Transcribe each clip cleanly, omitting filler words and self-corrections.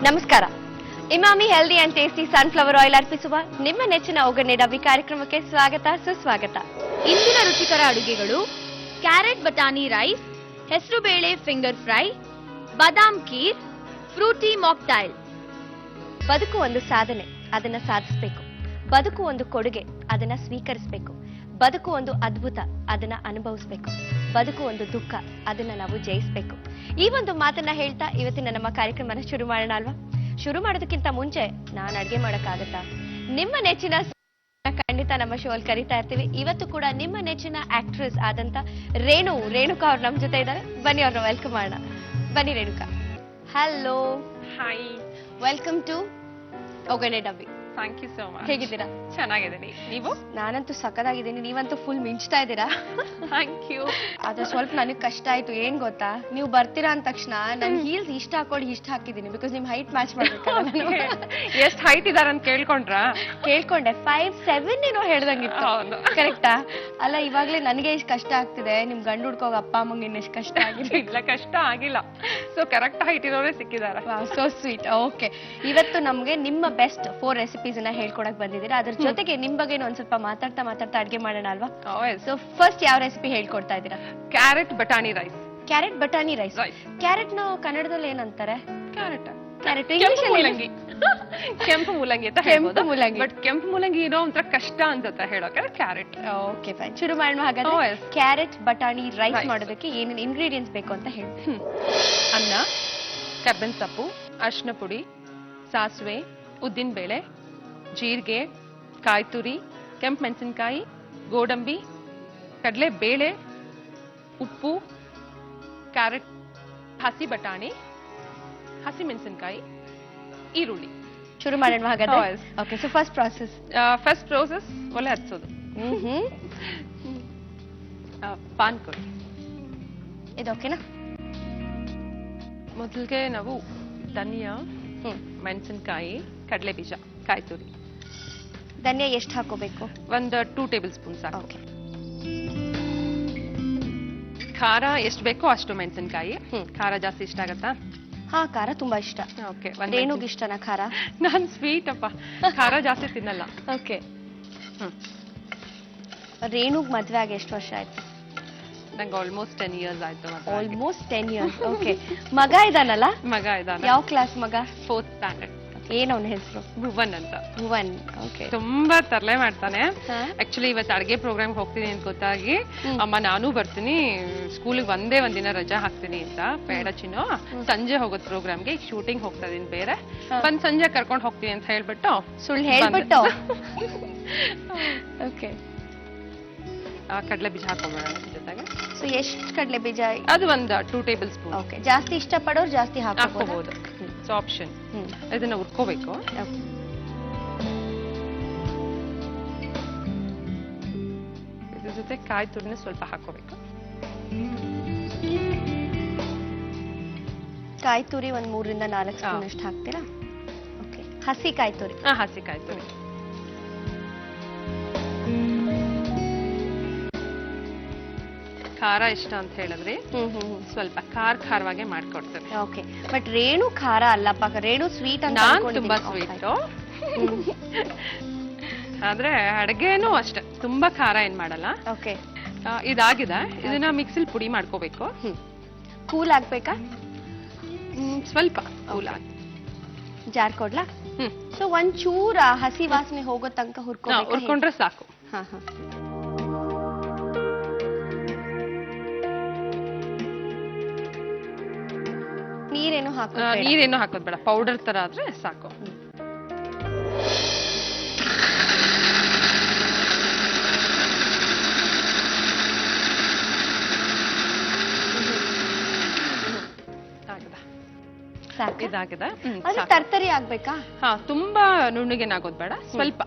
ನಮಸ್ಕಾರ. Emami healthy and tasty sunflower oil ಅರ್ಪಿಸುವ ನಿಮ್ಮ ನೆಚ್ಚಿನ ಒಗ್ಗರಣೆ ಡಬ್ಬಿ ಕಾರ್ಯಕ್ರಮಕ್ಕೆ ಸ್ವಾಗತ ಸುಸ್ವಾಗತ. ಇಂದಿನ ರುಚಿಕರ ಅಡುಗೆಗಳು ಕ್ಯಾರೆಟ್ ಬಟಾಣಿ ರೈಸ್, ಹೆಸರುಬೇಳೆ ಫಿಂಗರ್ ಫ್ರೈ, ಬಾದಾಮ್ ಖೀರ್, ಫ್ರೂಟಿ ಮಾಕ್ಟೈಲ್. ಬದುಕು ಒಂದು ಸಾಧನೆ, ಅದನ್ನ ಸಾಧಿಸಬೇಕು. ಬದುಕು ಒಂದು ಕೊಡುಗೆ, ಅದನ್ನ ಸ್ವೀಕರಿಸಬೇಕು. ಬದುಕು ಒಂದು ಅದ್ಭುತ, ಅದನ್ನ ಅನುಭವಿಸಬೇಕು. ಬದುಕು ಒಂದು ದುಃಖ, ಅದನ್ನ ನಾವು ಜಯಿಸಬೇಕು. ಈ ಒಂದು ಮಾತನ್ನ ಹೇಳ್ತಾ ಇವತ್ತಿನ ನಮ್ಮ ಕಾರ್ಯಕ್ರಮನ ಶುರು ಮಾಡೋಣ ಅಲ್ವಾ? ಶುರು ಮಾಡೋದಕ್ಕಿಂತ ಮುಂಚೆ ನಾನು ಅಡ್ಗೆ ಮಾಡಕ್ಕಾಗತ್ತಾ? ನಿಮ್ಮ ನೆಚ್ಚಿನ ಖಂಡಿತ ನಮ್ಮ ಶೋ ಅಲ್ಲಿ ಕರಿತಾ ಇರ್ತೀವಿ. ಇವತ್ತು ಕೂಡ ನಿಮ್ಮ ನೆಚ್ಚಿನ ಆಕ್ಟ್ರೆಸ್ ಆದಂತ ರೇಣುಕಾ ಅವ್ರು ನಮ್ಮ ಜೊತೆ ಇದ್ದಾರೆ. ಬನ್ನಿ ಅವ್ರನ್ನ ವೆಲ್ಕಮ್ ಮಾಡೋಣ. ಬನ್ನಿ Renuka. Hello, hi, welcome to Oggarane Dabbi. Thank you so much. ಹೇಗಿದ್ದೀರಾ? ಚೆನ್ನಾಗಿದ್ದೀನಿ, ನೀವು? ನಾನಂತೂ ಸಖತ್ತಾಗಿದ್ದೀನಿ. ನೀವಂತೂ ಫುಲ್ ಮಿಂಚ್ತಾ ಇದ್ದೀರಾ. Thank you. ಅದು ಸ್ವಲ್ಪ ನನಗೆ ಕಷ್ಟ ಆಯ್ತು. ಏನ್ ಗೊತ್ತಾ, ನೀವು ಬರ್ತೀರಾ ಅಂದ ತಕ್ಷಣ ನಾನು ಹೀಲ್ಸ್ ಇಷ್ಟ ಹಾಕೊಂಡು ಇಷ್ಟ ಹಾಕಿದ್ದೀನಿ. ಬಿಕಾಸ್ ನಿಮ್ ಹೈಟ್ ಮ್ಯಾಚ್ ಮಾಡ್ಬೇಕಲ್ಲ. ಎಷ್ಟ್ ಹೈಟ್ ಇದಾರ ಅಂತ ಕೇಳ್ಕೊಂಡೆ 5'7" ಏನೋ ಹೇಳ್ದಂಗಿತ್ತು. ಹೌದು. ಕರೆಕ್ಟಾ? ಅಲ್ಲ, ಇವಾಗ್ಲೇ ನನಗೆ ಇಷ್ಟು ಕಷ್ಟ ಆಗ್ತಿದೆ, ನಿಮ್ ಗಂಡು ಹುಡ್ಕೋಗ ಅಪ್ಪ ಅಮ್ಮಂಗೆ ಇನ್ನೆಷ್ಟು ಕಷ್ಟ ಆಗಿದೆ. ಇಲ್ಲ, ಕಷ್ಟ ಆಗಿಲ್ಲ. ಸೊ ಕರೆಕ್ಟ್ ಹೈಟ್ ಇರೋರೇ ಸಿಕ್ಕಿದಾರ. So sweet. ಓಕೆ, ಇವತ್ತು ನಮ್ಗೆ ನಿಮ್ಮ ಬೆಸ್ಟ್ 4 ರೆಸಿಪೀಸ್ ಅನ್ನ ಹೇಳ್ಕೊಡಕ್ ಬಂದಿದ್ದೀರಾ. ಅದ್ರ ಜೊತೆಗೆ ನಿಮ್ ಬಗ್ಗೆ ಒಂದ್ ಸ್ವಲ್ಪ ಮಾತಾಡ್ತಾ ಅಡ್ಗೆ ಮಾಡೋಣ ಅಲ್ವಾ? ಸೊ ಫಸ್ಟ್ ಯಾವ ರೆಸಿಪಿ ಹೇಳ್ಕೊಡ್ತಾ ಇದ್ದೀರಾ? ಕ್ಯಾರೆಟ್ ಬಟಾಣಿ ರೈಸ್. ಕ್ಯಾರೆಟ್ ಬಟಾಣಿ ರೈಸ್. ಕ್ಯಾರೆಟ್ ನ ಕನ್ನಡದಲ್ಲಿ ಏನಂತಾರೆ? ಕ್ಯಾರೆಟ್ ಇಂಗ್ಲಿಷ್ ಮೂಲಂಗಿ. ಕೆಂಪು ಮೂಲಂಗಿ ಅಂತ ಕೆಂಪು ಮೂಲಂಗಿ. ಬಟ್ ಕೆಂಪು ಮೂಲಂಗಿ ಇರೋ ಒಂಥರ ಕಷ್ಟ ಅನ್ಸುತ್ತೆ ಹೇಳೋಕೆ. ಕ್ಯಾರೆಟ್. ಓಕೆ ಫೈನ್, ಶುರು ಮಾಡೋಣ ಹಾಗಾದ್ರೆ. ಕ್ಯಾರೆಟ್ ಬಟಾಣಿ ರೈಸ್ ಮಾಡೋದಕ್ಕೆ ಏನೇನು ಇಂಗ್ರೀಡಿಯೆಂಟ್ಸ್ ಬೇಕು ಅಂತ ಹೇಳಿ. ಅನ್ನ, ಕಬ್ಬಿನ ಸೊಪ್ಪು, ಅರಿಶಿನ ಪುಡಿ, ಸಾಸಿವೆ, ಉದ್ದಿನ ಬೇಳೆ, ಜೀರಿಗೆ, ಕಾಯಿ ತುರಿ, ಕೆಂಪು ಮೆಣಸಿನಕಾಯಿ, ಗೋಡಂಬಿ, ಕಡಲೆ ಬೇಳೆ, ಉಪ್ಪು, ಕ್ಯಾರೆಟ್, ಹಸಿ ಬಟಾಣಿ, ಹಸಿ ಮೆಣಸಿನಕಾಯಿ, ಈರುಳ್ಳಿ. ಶುರು ಮಾಡೋಣ ಹಾಗಾದ್ರೆ. ಓಕೆ, ಸೊ ಫಸ್ಟ್ ಪ್ರೋಸೆಸ್ ಒಲೆ ಹಚ್ಚೋದು. ಪಾನ್ ಕೊಡಿ. ಇದು ಓಕೆನಾ? ಮೊದಲಿಗೆ ನಾವು ಧನಿಯಾ, ಮೆಣಸಿನಕಾಯಿ, ಕಡಲೆ ಬೀಜ, ಕಾಯಿ ತುರಿ. ಧನಿಯಾ ಎಷ್ಟು ಹಾಕೋಬೇಕು? ಒಂದು 2 ಟೇಬಲ್ ಸ್ಪೂನ್ ಸಾಕು. ಓಕೆ. ಖಾರ ಎಷ್ಟು ಬೇಕೋ ಅಷ್ಟು ಮೆಣಸಿನಕಾಯಿ. ಖಾರ ಜಾಸ್ತಿ ಇಷ್ಟ ಆಗತ್ತಾ? ಹಾ, ಖಾರ ತುಂಬಾ ಇಷ್ಟ. ಓಕೆ. ರೇಣುಗ್ ಇಷ್ಟನಾ ಖಾರ? ನಾನ್ ಸ್ವೀಟ್ ಅಪ್ಪ, ಖಾರ ಜಾಸ್ತಿ ತಿನ್ನಲ್ಲ. ಓಕೆ. ರೇಣುಗ್ ಮದ್ವೆ ಆಗಿ ಎಷ್ಟು ವರ್ಷ ಆಯ್ತು? ನಂಗೆ ಆಲ್ಮೋಸ್ಟ್ 10 ಇಯರ್ಸ್ ಆಯ್ತು. Almost 10 years. ಓಕೆ. ಮಗ ಇದಾನಲ್ಲ? ಮಗ ಇದಾನ. ಯಾವ ಕ್ಲಾಸ್ ಮಗ? 4th standard. ಏನ್ ಅವನ ಹೆಸರು? ಭುವನ್ ಅಂತ. ಭುವನ್. ಓಕೆ. ತುಂಬಾ ತರಲೆ ಮಾಡ್ತಾನೆ. ಆಕ್ಚುಲಿ ಇವತ್ತು ಅಡ್ಗೆ ಪ್ರೋಗ್ರಾಮ್ ಹೋಗ್ತೀನಿ ಅಂತ ಗೊತ್ತಾಗಿ, ಅಮ್ಮ ನಾನು ಬರ್ತೀನಿ, ಸ್ಕೂಲಿಗೆ ಒಂದಿನ ರಜಾ ಹಾಕ್ತೀನಿ ಅಂತ. ಬೇಡ ಚಿನ್ನು, ಸಂಜೆ ಹೋಗೋದು ಪ್ರೋಗ್ರಾಮ್ಗೆ, ಈಗ ಶೂಟಿಂಗ್ ಹೋಗ್ತಾ ಇದೀನಿ ಬೇರೆ, ಬಂದ್ ಸಂಜೆ ಕರ್ಕೊಂಡು ಹೋಗ್ತೀನಿ ಅಂತ ಹೇಳ್ಬಿಟ್ಟು ಸುಳ್ಳು ಹೇಳ್ಬಿಟ್ಟು. ಓಕೆ. ಕಡಲೆ ಬೀಜ ಹಾಕೊಂಡ್ಬೇಡ ಜೊತೆಗೆ. ಸೊ ಎಷ್ಟು ಕಡಲೆ ಬೀಜ? ಅದು ಒಂದು 2 ಟೇಬಲ್ ಸ್ಪೂನ್. ಓಕೆ. ಜಾಸ್ತಿ ಇಷ್ಟಪಡೋರು ಜಾಸ್ತಿ ಹಾಕೋಬಹುದು. So option. ಇದನ್ನ ಹುರ್ಕೋಬೇಕು. ಇದ್ರ ಜೊತೆ ಕಾಯಿ ತುರಿನ ಸ್ವಲ್ಪ ಹಾಕೋಬೇಕು. ಕಾಯಿ ತುರಿ ಒಂದ್ 3 ರಿಂದ 4 ಸ್ಪೂನ್ ಅಷ್ಟು ಹಾಕ್ತೀರಾ? ಓಕೆ. ಹಸಿ ಕಾಯಿ ತುರಿ? ಹಸಿ ಕಾಯಿ ತುರಿ. ಖಾರ ಇಷ್ಟ ಅಂತ ಹೇಳಿದ್ರಿ, ಸ್ವಲ್ಪ ಖಾರವಾಗೆ ಮಾಡ್ಕೊಡ್ತೇವೆ. ಓಕೆ. ಬಟ್ ರೇಣು ಖಾರ ಅಲ್ಲಪ್ಪ, ರೇಣು ಸ್ವೀಟ್ ಅಂತ. ನಾನ್ ತುಂಬಾ ಸ್ವೀಟ್. ಆದ್ರೆ ಅಡ್ಗೆನೂ ಅಷ್ಟೇ, ತುಂಬಾ ಖಾರ ಏನ್ ಮಾಡಲ್ಲ. ಓಕೆ. ಇದಾಗಿದೆ, ಇದನ್ನ ಮಿಕ್ಸಿಲ್ ಪುಡಿ ಮಾಡ್ಕೋಬೇಕು. ಕೂಲ್ ಆಗ್ಬೇಕಾ? ಸ್ವಲ್ಪ ಕೂಲ್ ಆಗಿ. ಜಾರ್ ಕೊಡ್ಲಾ? ಸೊ ಒಂಚೂರ ಹಸಿ ವಾಸನೆ ಹೋಗೋ ತನಕ ಹುರ್ಕೊಂಡ್ರೆ ಸಾಕು. ಹಾ ಹಾ. ನೀರೇನು ಹಾಕೋದ್ ಬೇಡ, ಪೌಡರ್ ತರ ಆದ್ರೆ ಸಾಕು. ಇದಾಗಿದೆ. ತರ್ತರಿ ಆಗ್ಬೇಕಾ? ಹಾ, ತುಂಬಾ ನುಣ್ಣಗೇನಾಗೋದ್ ಬೇಡ, ಸ್ವಲ್ಪ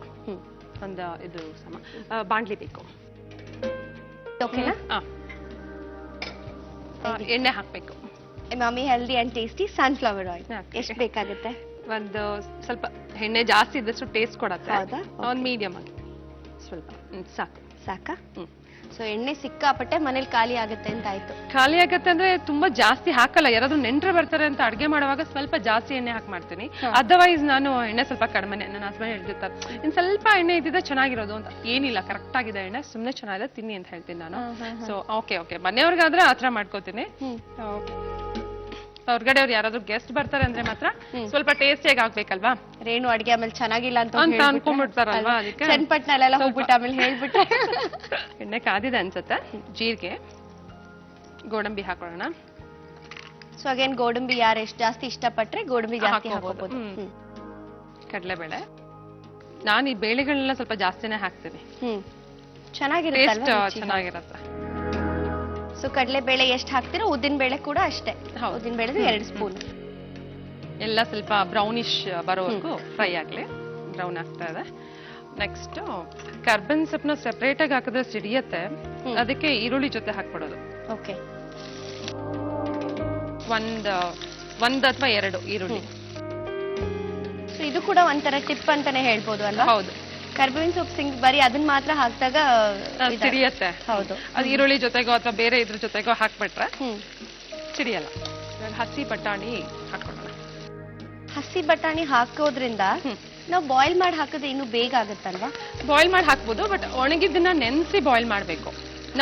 ಒಂದು ಇದು ಸಮ. ಬಾಂಡ್ಲಿ ಬೇಕು. ಓಕೆನಾ? ಎಣ್ಣೆ ಹಾಕ್ಬೇಕು. Emami healthy and tasty sunflower oil ಎಷ್ಟು ಬೇಕಾಗುತ್ತೆ? ಒಂದು ಸ್ವಲ್ಪ ಎಣ್ಣೆ ಜಾಸ್ತಿ ಇದ್ದಷ್ಟು ಟೇಸ್ಟ್ ಕೊಡತ್ತೆ. ಹೌದಾ? ಒಂದು ಮೀಡಿಯಂ ಆಗಿ ಸ್ವಲ್ಪ ಸಾಕು. ಸಾಕಾ? ಸೊ ಎಣ್ಣೆ ಸಿಕ್ಕಾಪಟ್ಟೆ ಮನೇಲಿ ಖಾಲಿ ಆಗುತ್ತೆ ಅಂತ ಆಯ್ತು. ಖಾಲಿ ಆಗತ್ತೆ ಅಂದ್ರೆ ತುಂಬಾ ಜಾಸ್ತಿ ಹಾಕಲ್ಲ. ಯಾರಾದ್ರೂ ನೆಂಟ್ರು ಬರ್ತಾರೆ ಅಂತ ಅಡ್ಗೆ ಮಾಡುವಾಗ ಸ್ವಲ್ಪ ಜಾಸ್ತಿ ಎಣ್ಣೆ ಹಾಕಿ ಮಾಡ್ತೀನಿ. ಅದರ್ವೈಸ್ ನಾನು ಎಣ್ಣೆ ಸ್ವಲ್ಪ ಕಡಿಮೆನೆ. ನನ್ನ ಹಸ್ಬೆಂಡ್ ಹೇಳ್ತಿರ್ತಾರೆ ಇನ್ ಸ್ವಲ್ಪ ಎಣ್ಣೆ ಇದ್ದಿದ್ರೆ ಚೆನ್ನಾಗಿರೋದು ಅಂತ. ಏನಿಲ್ಲ, ಕರೆಕ್ಟ್ ಆಗಿದೆ ಎಣ್ಣೆ, ಸುಮ್ನೆ ಚೆನ್ನಾಗಿದೆ ತಿನ್ನಿ ಅಂತ ಹೇಳ್ತೀನಿ ನಾನು. ಸೊ ಓಕೆ ಮನೆಯವ್ರಿಗಾದ್ರೆ ಆತರ ಮಾಡ್ಕೋತೀನಿ. ಹೊರಗಡೆ ಅವ್ರು ಯಾರಾದ್ರೂ ಗೆಸ್ಟ್ ಬರ್ತಾರೆ ಅಂದ್ರೆ ಮಾತ್ರ ಸ್ವಲ್ಪ ಟೇಸ್ಟಿಯಾಗಿ ಆಗ್ಬೇಕಲ್ವಾ. ರೇಣು ಅಡ್ಗೆ ಆಮೇಲೆ ಚೆನ್ನಾಗಿಲ್ಲ ಅಂತ ಅನ್ಕೊಂಡ್ಬಿಡ್ತಾರಲ್ವಾ, ಅದಕ್ಕೆ ಚನ್ನಪಟ್ಟಣಲೆಲ್ಲ ಹೋಗ್ಬಿಟ್ಟು ಆಮೇಲೆ ಹೇಳ್ಬಿಟ್ಟೆ. ಎಣ್ಣೆ ಕಾದಿದೆ ಅನ್ಸುತ್ತೆ. ಜೀರಿಗೆ, ಗೋಡಂಬಿ ಹಾಕೊಳ್ಳೋಣ. ಸೊ ಅಗೇನ್ ಗೋಡಂಬಿ ಯಾರು ಎಷ್ಟು ಜಾಸ್ತಿ ಇಷ್ಟಪಟ್ರೆ ಗೋಡಂಬಿ ಜಾಸ್ತಿ ಹಾಕೋಬಹುದು. ಕಡಲೆಬೇಳೆ, ನಾನು ಈ ಬೇಳೆಗಳನ್ನೆಲ್ಲ ಸ್ವಲ್ಪ ಜಾಸ್ತಿನೇ ಹಾಕ್ತೀನಿ. ಚೆನ್ನಾಗಿರುತ್ತೆ, ಚೆನ್ನಾಗಿರುತ್ತೆ. ಸೊ ಕಡಲೆ ಬೇಳೆ ಎಷ್ಟು ಹಾಕ್ತಿರೋ ಉದ್ದಿನ ಬೇಳೆ ಕೂಡ ಅಷ್ಟೇ. ಉದ್ದಿನ ಬೇಳೆ 2 ಸ್ಪೂನ್. ಎಲ್ಲ ಸ್ವಲ್ಪ ಬ್ರೌನಿಶ್ ಬರೋವರೆಗೂ ಫ್ರೈ ಆಗ್ಲಿ. ಬ್ರೌನ್ ಆಗ್ತಾ ಇದೆ. ನೆಕ್ಸ್ಟ್ ಕರ್ಬೇವಿನ ಸೊಪ್ಪನ್ನ ಸೆಪರೇಟ್ ಆಗಿ ಹಾಕಿದ್ರೆ ಸಿಡಿಯತ್ತೆ, ಅದಕ್ಕೆ ಈರುಳ್ಳಿ ಜೊತೆ ಹಾಕ್ಬಿಡೋದು. ಓಕೆ, ಒಂದ್ ಅಥವಾ 2 ಈರುಳ್ಳಿ. ಸೊ ಇದು ಕೂಡ ಒಂಥರ ಟಿಪ್ ಅಂತಾನೆ ಹೇಳ್ಬೋದು ಅಲ್ವಾ? ಹೌದು. ಕರ್ಬೇವಿನ ಸೊಪ್ಪು ಬರೀ ಅದನ್ನ ಮಾತ್ರ ಹಾಕಿದಾಗ ಸಿಡಿಯತ್ತೆ. ಹೌದು, ಅದು ಈರುಳ್ಳಿ ಜೊತೆಗೋ ಅಥವಾ ಬೇರೆ ಇದ್ರ ಜೊತೆಗೋ ಹಾಕ್ಬಿಟ್ರೆ ಸಿಡಿಯಲ್ಲ. ಹಸಿ ಬಟಾಣಿ ಹಾಕೊಳ್ಳೋಣ. ಹಸಿ ಬಟಾಣಿ ಹಾಕೋದ್ರಿಂದ ನಾವು ಬಾಯ್ಲ್ ಮಾಡಿ ಹಾಕಿದ್ರೆ ಇನ್ನು ಬೇಗ ಆಗುತ್ತಲ್ವಾ? ಬಾಯ್ಲ್ ಮಾಡಿ ಹಾಕ್ಬೋದು, ಬಟ್ ಒಣಗಿದ್ದನ್ನ ನೆನ್ಸಿ ಬಾಯ್ಲ್ ಮಾಡ್ಬೇಕು.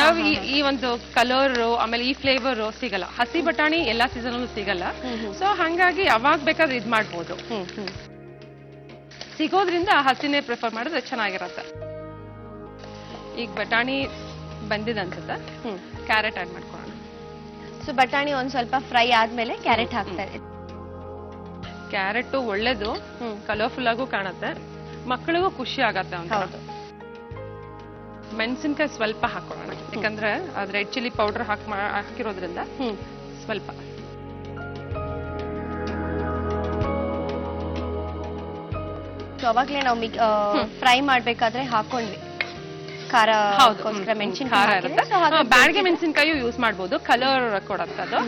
ನಾವು ಈ ಒಂದು ಕಲರ್ ಆಮೇಲೆ ಈ ಫ್ಲೇವರ್ ಸಿಗಲ್ಲ. ಹಸಿ ಬಟಾಣಿ ಎಲ್ಲಾ ಸೀಸನ್ ಸಿಗಲ್ಲ. ಸೊ ಹಂಗಾಗಿ ಅವಾಗ ಬೇಕಾದ್ರೆ ಇದ್ ಮಾಡ್ಬೋದು. ಸಿಗೋದ್ರಿಂದ ಹಸಿನೇ ಪ್ರಿಫರ್ ಮಾಡಿದ್ರೆ ಚೆನ್ನಾಗಿರತ್ತೆ. ಈಗ ಬಟಾಣಿ ಬಂದಿದೆ ಅನ್ಸುತ್ತೆ. ಕ್ಯಾರೆಟ್ ಆಡ್ ಮಾಡ್ಕೊಳ್ಳೋಣ. ಸೊ ಬಟಾಣಿ ಒಂದ್ ಸ್ವಲ್ಪ ಫ್ರೈ ಆದ್ಮೇಲೆ ಕ್ಯಾರೆಟ್ ಹಾಕ್ತಾರೆ. ಕ್ಯಾರೆಟ್ ಒಳ್ಳೇದು, ಕಲರ್ಫುಲ್ ಆಗು ಕಾಣುತ್ತೆ, ಮಕ್ಕಳಿಗೂ ಖುಷಿ ಆಗತ್ತೆ. ಹೌದು. ಮೆಣಸಿನ್ಕಾಯಿ ಸ್ವಲ್ಪ ಹಾಕೊಳ್ಳೋಣ, ಯಾಕಂದ್ರೆ ಅದ್ ರೆಡ್ ಚಿಲ್ಲಿ ಪೌಡರ್ ಹಾಕಿರೋದ್ರಿಂದ ಸ್ವಲ್ಪ. ಅವಾಗ್ಲೇ ನಾವು ಫ್ರೈ ಮಾಡ್ಬೇಕಾದ್ರೆ ಹಾಕೊಂಡ್ವಿ ಖಾರ. ಮೆಣಸಿನಕಾಯಿ ಬ್ಯಾಡಗೆ ಮೆಣಸಿನಕಾಯಿ ಯೂಸ್ ಮಾಡ್ಬೋದು, ಕಲರ್ ಕೊಡತ್ತೆ ಅದು.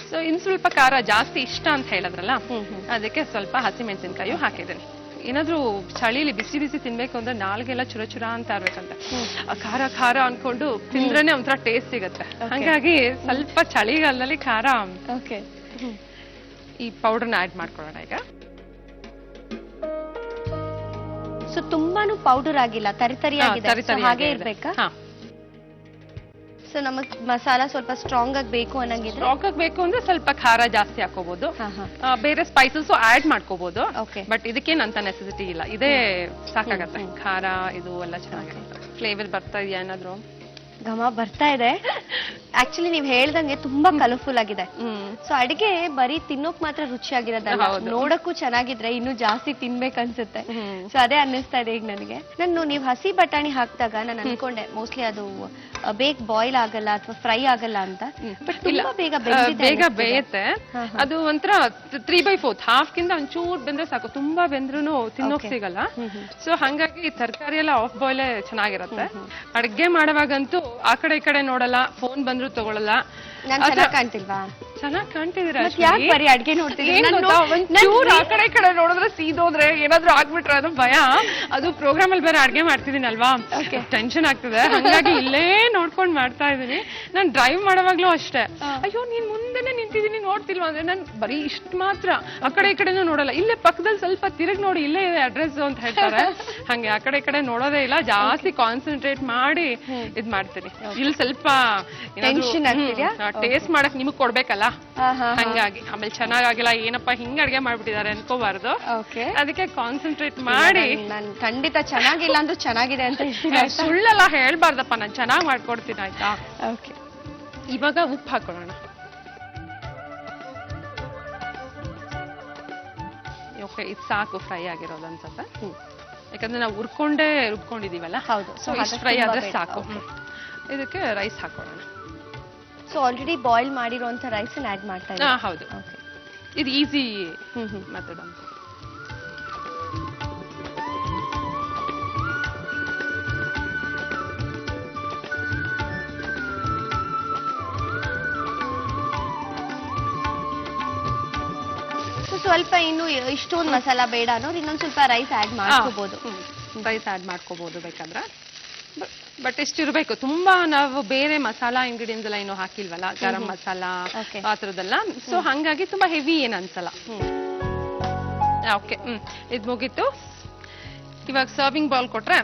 ಸೊ ಇನ್ ಸ್ವಲ್ಪ ಖಾರ ಜಾಸ್ತಿ ಇಷ್ಟ ಅಂತ ಹೇಳಿದ್ರಲ್ಲ, ಅದಕ್ಕೆ ಸ್ವಲ್ಪ ಹಸಿ ಮೆಣಸಿನಕಾಯಿ ಹಾಕಿದ್ದೀನಿ. ಏನಾದ್ರೂ ಚಳಿಲಿ ಬಿಸಿ ಬಿಸಿ ತಿನ್ಬೇಕು ಅಂದ್ರೆ ನಾಲ್ಗೆಲ್ಲ ಚುರ ಅಂತ ಇರ್ಬೇಕಂತ. ಖಾರ ಖಾರ ಅನ್ಕೊಂಡು ತಿಂದ್ರೇನೆ ಒಂಥರ ಟೇಸ್ಟ್ ಸಿಗತ್ತೆ. ಹಂಗಾಗಿ ಸ್ವಲ್ಪ ಚಳಿಗಾಲದಲ್ಲಿ ಖಾರ. ಈ ಪೌಡರ್ನ ಆಡ್ ಮಾಡ್ಕೊಳ್ಳೋಣ ಈಗ. ಸೊ ತುಂಬಾನು ಪೌಡರ್ ಆಗಿಲ್ಲ, ತರಿ ಹಾಗೆ ಇರ್ಬೇಕಾ? ಸೊ ನಮಗ್ ಮಸಾಲಾ ಸ್ವಲ್ಪ ಸ್ಟ್ರಾಂಗ್ ಆಗಿ ಬೇಕು ಅನ್ನಂಗಿದ್ರೆ, ಸ್ಟ್ರಾಂಗ್ ಆಗಿ ಬೇಕು ಅಂದ್ರೆ ಸ್ವಲ್ಪ ಖಾರ ಜಾಸ್ತಿ ಹಾಕೋಬಹುದು. ಬೇರೆ ಸ್ಪೈಸಸ್ ಆಡ್ ಮಾಡ್ಕೋಬಹುದು. ಬಟ್ ಇದಕ್ಕೇನ್ ಅಂತ ನೆಸೆಸಿಟಿ ಇಲ್ಲ, ಇದೇ ಸಾಕಾಗತ್ತೆ. ಖಾರ ಇದು ಎಲ್ಲ ಚೆನ್ನಾಗಿರುತ್ತೆ. ಫ್ಲೇವರ್ ಬರ್ತಾ ಇದೆಯಾ ಏನಾದ್ರು? ಘಮ ಬರ್ತಾ ಇದೆ. ಆಕ್ಚುಲಿ ನೀವ್ ಹೇಳ್ದಂಗೆ ತುಂಬಾ ಕಲರ್ಫುಲ್ ಆಗಿದೆ. ಸೊ ಅಡಿಗೆ ಬರೀ ತಿನ್ನೋಕ್ ಮಾತ್ರ ರುಚಿಯಾಗಿರೋದಲ್ಲ, ನೋಡಕ್ಕೂ ಚೆನ್ನಾಗಿದ್ರೆ ಇನ್ನು ಜಾಸ್ತಿ ತಿನ್ಬೇಕನ್ಸುತ್ತೆ. ಸೊ ಅದೇ ಅನ್ನಿಸ್ತಾ ಇದೆ ಈಗ ನನಗೆ. ನೀವ್ ಹಸಿ ಬಟಾಣಿ ಹಾಕ್ದಾಗ ನಾನು ಅನ್ಕೊಂಡೆ ಮೋಸ್ಟ್ಲಿ ಅದು ಬೇಗ ಬಾಯ್ಲ್ ಆಗಲ್ಲ ಅಥವಾ ಫ್ರೈ ಆಗಲ್ಲ ಅಂತ. ಬಟ್ ತುಂಬಾ ಬೇಗ ಬೇಯುತ್ತೆ. ಅದು ಒಂಥರ 3/4 ಹಾಫ್ ಕಿಂತ ಒಂಚೂರ್ ಬೆಂದ್ರೆ ಸಾಕು. ತುಂಬಾ ಬೆಂದ್ರೂ ತಿನ್ನೋಕ್ ಸಿಗಲ್ಲ. ಸೊ ಹಂಗಾಗಿ ತರಕಾರಿ ಎಲ್ಲ ಆಫ್ ಬಾಯ್ಲೇ ಚೆನ್ನಾಗಿರುತ್ತೆ. ಅಡ್ಗೆ ಮಾಡುವಾಗಂತೂ ಆ ಕಡೆ ಈ ಕಡೆ ನೋಡಲ್ಲ, ಫೋನ್ ಬಂದ್ರು ತಗೊಳಲ್ಲ. ಕಾಣ್ತಿಲ್ವಾ? ಚೆನ್ನಾಗ್ ಕಾಣ್ತಿದೀರ. ಬರೀ ಅಡ್ಗೆ ನೋಡ್ತಿದ್ದೀನಿ. ಆ ಕಡೆ ಈ ಕಡೆ ನೋಡಿದ್ರೆ ಸೀದೋದ್ರೆ ಏನಾದ್ರು ಆಗ್ಬಿಟ್ರೆ ಅದು ಭಯ. ಅದು ಪ್ರೋಗ್ರಾಮ್ ಅಲ್ಲಿ ಬೇರೆ ಅಡ್ಗೆ ಮಾಡ್ತಿದ್ದೀನಲ್ವಾ, ಟೆನ್ಷನ್ ಆಗ್ತಿದೆ. ಹಂಗಾಗಿ ಇಲ್ಲೇ ನೋಡ್ಕೊಂಡ್ ಮಾಡ್ತಾ ಇದೀನಿ. ನಾನ್ ಡ್ರೈವ್ ಮಾಡುವಾಗ್ಲೂ ಅಷ್ಟೇ, ಅಯ್ಯೋ ನೀನ್ ಮುಂದೆನೆ ನಿಂತಿದೀನಿ ನೋಡ್ತಿಲ್ವಾ ಅಂದ್ರೆ ನಾನ್ ಬರೀ ಇಷ್ಟ ಮಾತ್ರ, ಆ ಕಡೆ ಈ ಕಡೆನೂ ನೋಡಲ್ಲ. ಇಲ್ಲೇ ಪಕ್ಕದಲ್ಲಿ ಸ್ವಲ್ಪ ತಿರುಗ್ ನೋಡಿ, ಇಲ್ಲೇ ಇದೆ ಅಡ್ರೆಸ್ ಅಂತ ಹೇಳ್ತಾರೆ. ಹಂಗೆ ಆ ಕಡೆ ಈ ಕಡೆ ನೋಡೋದೇ ಇಲ್ಲ, ಜಾಸ್ತಿ ಕಾನ್ಸಂಟ್ರೇಟ್ ಮಾಡಿ ಇದ್ ಮಾಡ್ತೀನಿ. ಇಲ್ಲಿ ಸ್ವಲ್ಪ ಟೇಸ್ಟ್ ಮಾಡಕ್ ನಿಮಗ್ ಕೊಡ್ಬೇಕಲ್ಲ, ಹಂಗಾಗಿ. ಆಮೇಲೆ ಚೆನ್ನಾಗಿಲ್ಲ, ಏನಪ್ಪಾ ಹಿಂಗ್ ಅಡ್ಗೆ ಮಾಡ್ಬಿಟ್ಟಿದ್ದಾರೆ ಅನ್ಕೋಬಾರ್ದು. ಅದಕ್ಕೆ ಕಾನ್ಸಂಟ್ರೇಟ್ ಮಾಡಿ. ನಾನು ಖಂಡಿತ ಚೆನ್ನಾಗಿಲ್ಲ ಅಂದ್ರೆ ಚೆನ್ನಾಗಿದೆ ಅಂತ ಸುಳ್ಳೆಲ್ಲ ಹೇಳ್ಬಾರ್ದಪ್ಪ, ನಾನು ಚೆನ್ನಾಗ್ ಮಾಡ್ಕೊಡ್ತೀನಿ ಆಯ್ತಾ. ಇವಾಗ ಉಪ್ಪು ಹಾಕೊಳ್ಳೋಣ. ಓಕೆ, ಇದು ಸಾಕು ಫ್ರೈ ಆಗಿರೋದು ಅನ್ಸುತ್ತೆ. ಯಾಕಂದ್ರೆ ನಾವು ಹುರ್ಕೊಂಡೇ ರುಬ್ಕೊಂಡಿದೀವಲ್ಲ, ಸೊ ಇಷ್ಟು ಫ್ರೈ ಆದ್ರೆ ಸಾಕು. ಇದಕ್ಕೆ ರೈಸ್ ಹಾಕೊಳ್ಳೋಣ. ಸೊ ಆಲ್ರೆಡಿ ಬಾಯ್ಲ್ ಮಾಡಿರುವಂತ ರೈಸ್ ಆಡ್ ಮಾಡ್ತಾ ಇದ್ದೀನಿ. ಹೌದು, ಇದು ಈಸಿ ಮೆಥಡ್ ಅಂತ. ಸ್ವಲ್ಪ ಇನ್ನು ಇಷ್ಟೊಂದು ಮಸಾಲಾ ಬೇಡ ಅನ್ನೋರು ಇನ್ನೊಂದ್ ಸ್ವಲ್ಪ ರೈಸ್ ಆಡ್ ಮಾಡ್ಕೋಬಹುದು. ರೈಸ್ ಆಡ್ ಮಾಡ್ಕೋಬಹುದು ಬೇಕಾದ್ರೆ. ಬಟ್ ಇಷ್ಟಿರ್ಬೇಕು. ತುಂಬಾ ನಾವು ಬೇರೆ ಮಸಾಲಾ ಇಂಗ್ರೀಡಿಯೆಂಟ್ಸ್ ಎಲ್ಲ ಏನು ಹಾಕಿಲ್ವಲ್ಲ, ಗರಂ ಮಸಾಲ Okay. ಆ ಥರದ್ದೆಲ್ಲ. ಸೊ ಹಂಗಾಗಿ ತುಂಬಾ ಹೆವಿ ಏನ್ ಅನ್ಸಲ್ಲ. ಓಕೆ, ಇದು ಮುಗೀತು. ಇವಾಗ ಸರ್ವಿಂಗ್ ಬೌಲ್ ಕೊಟ್ರೆ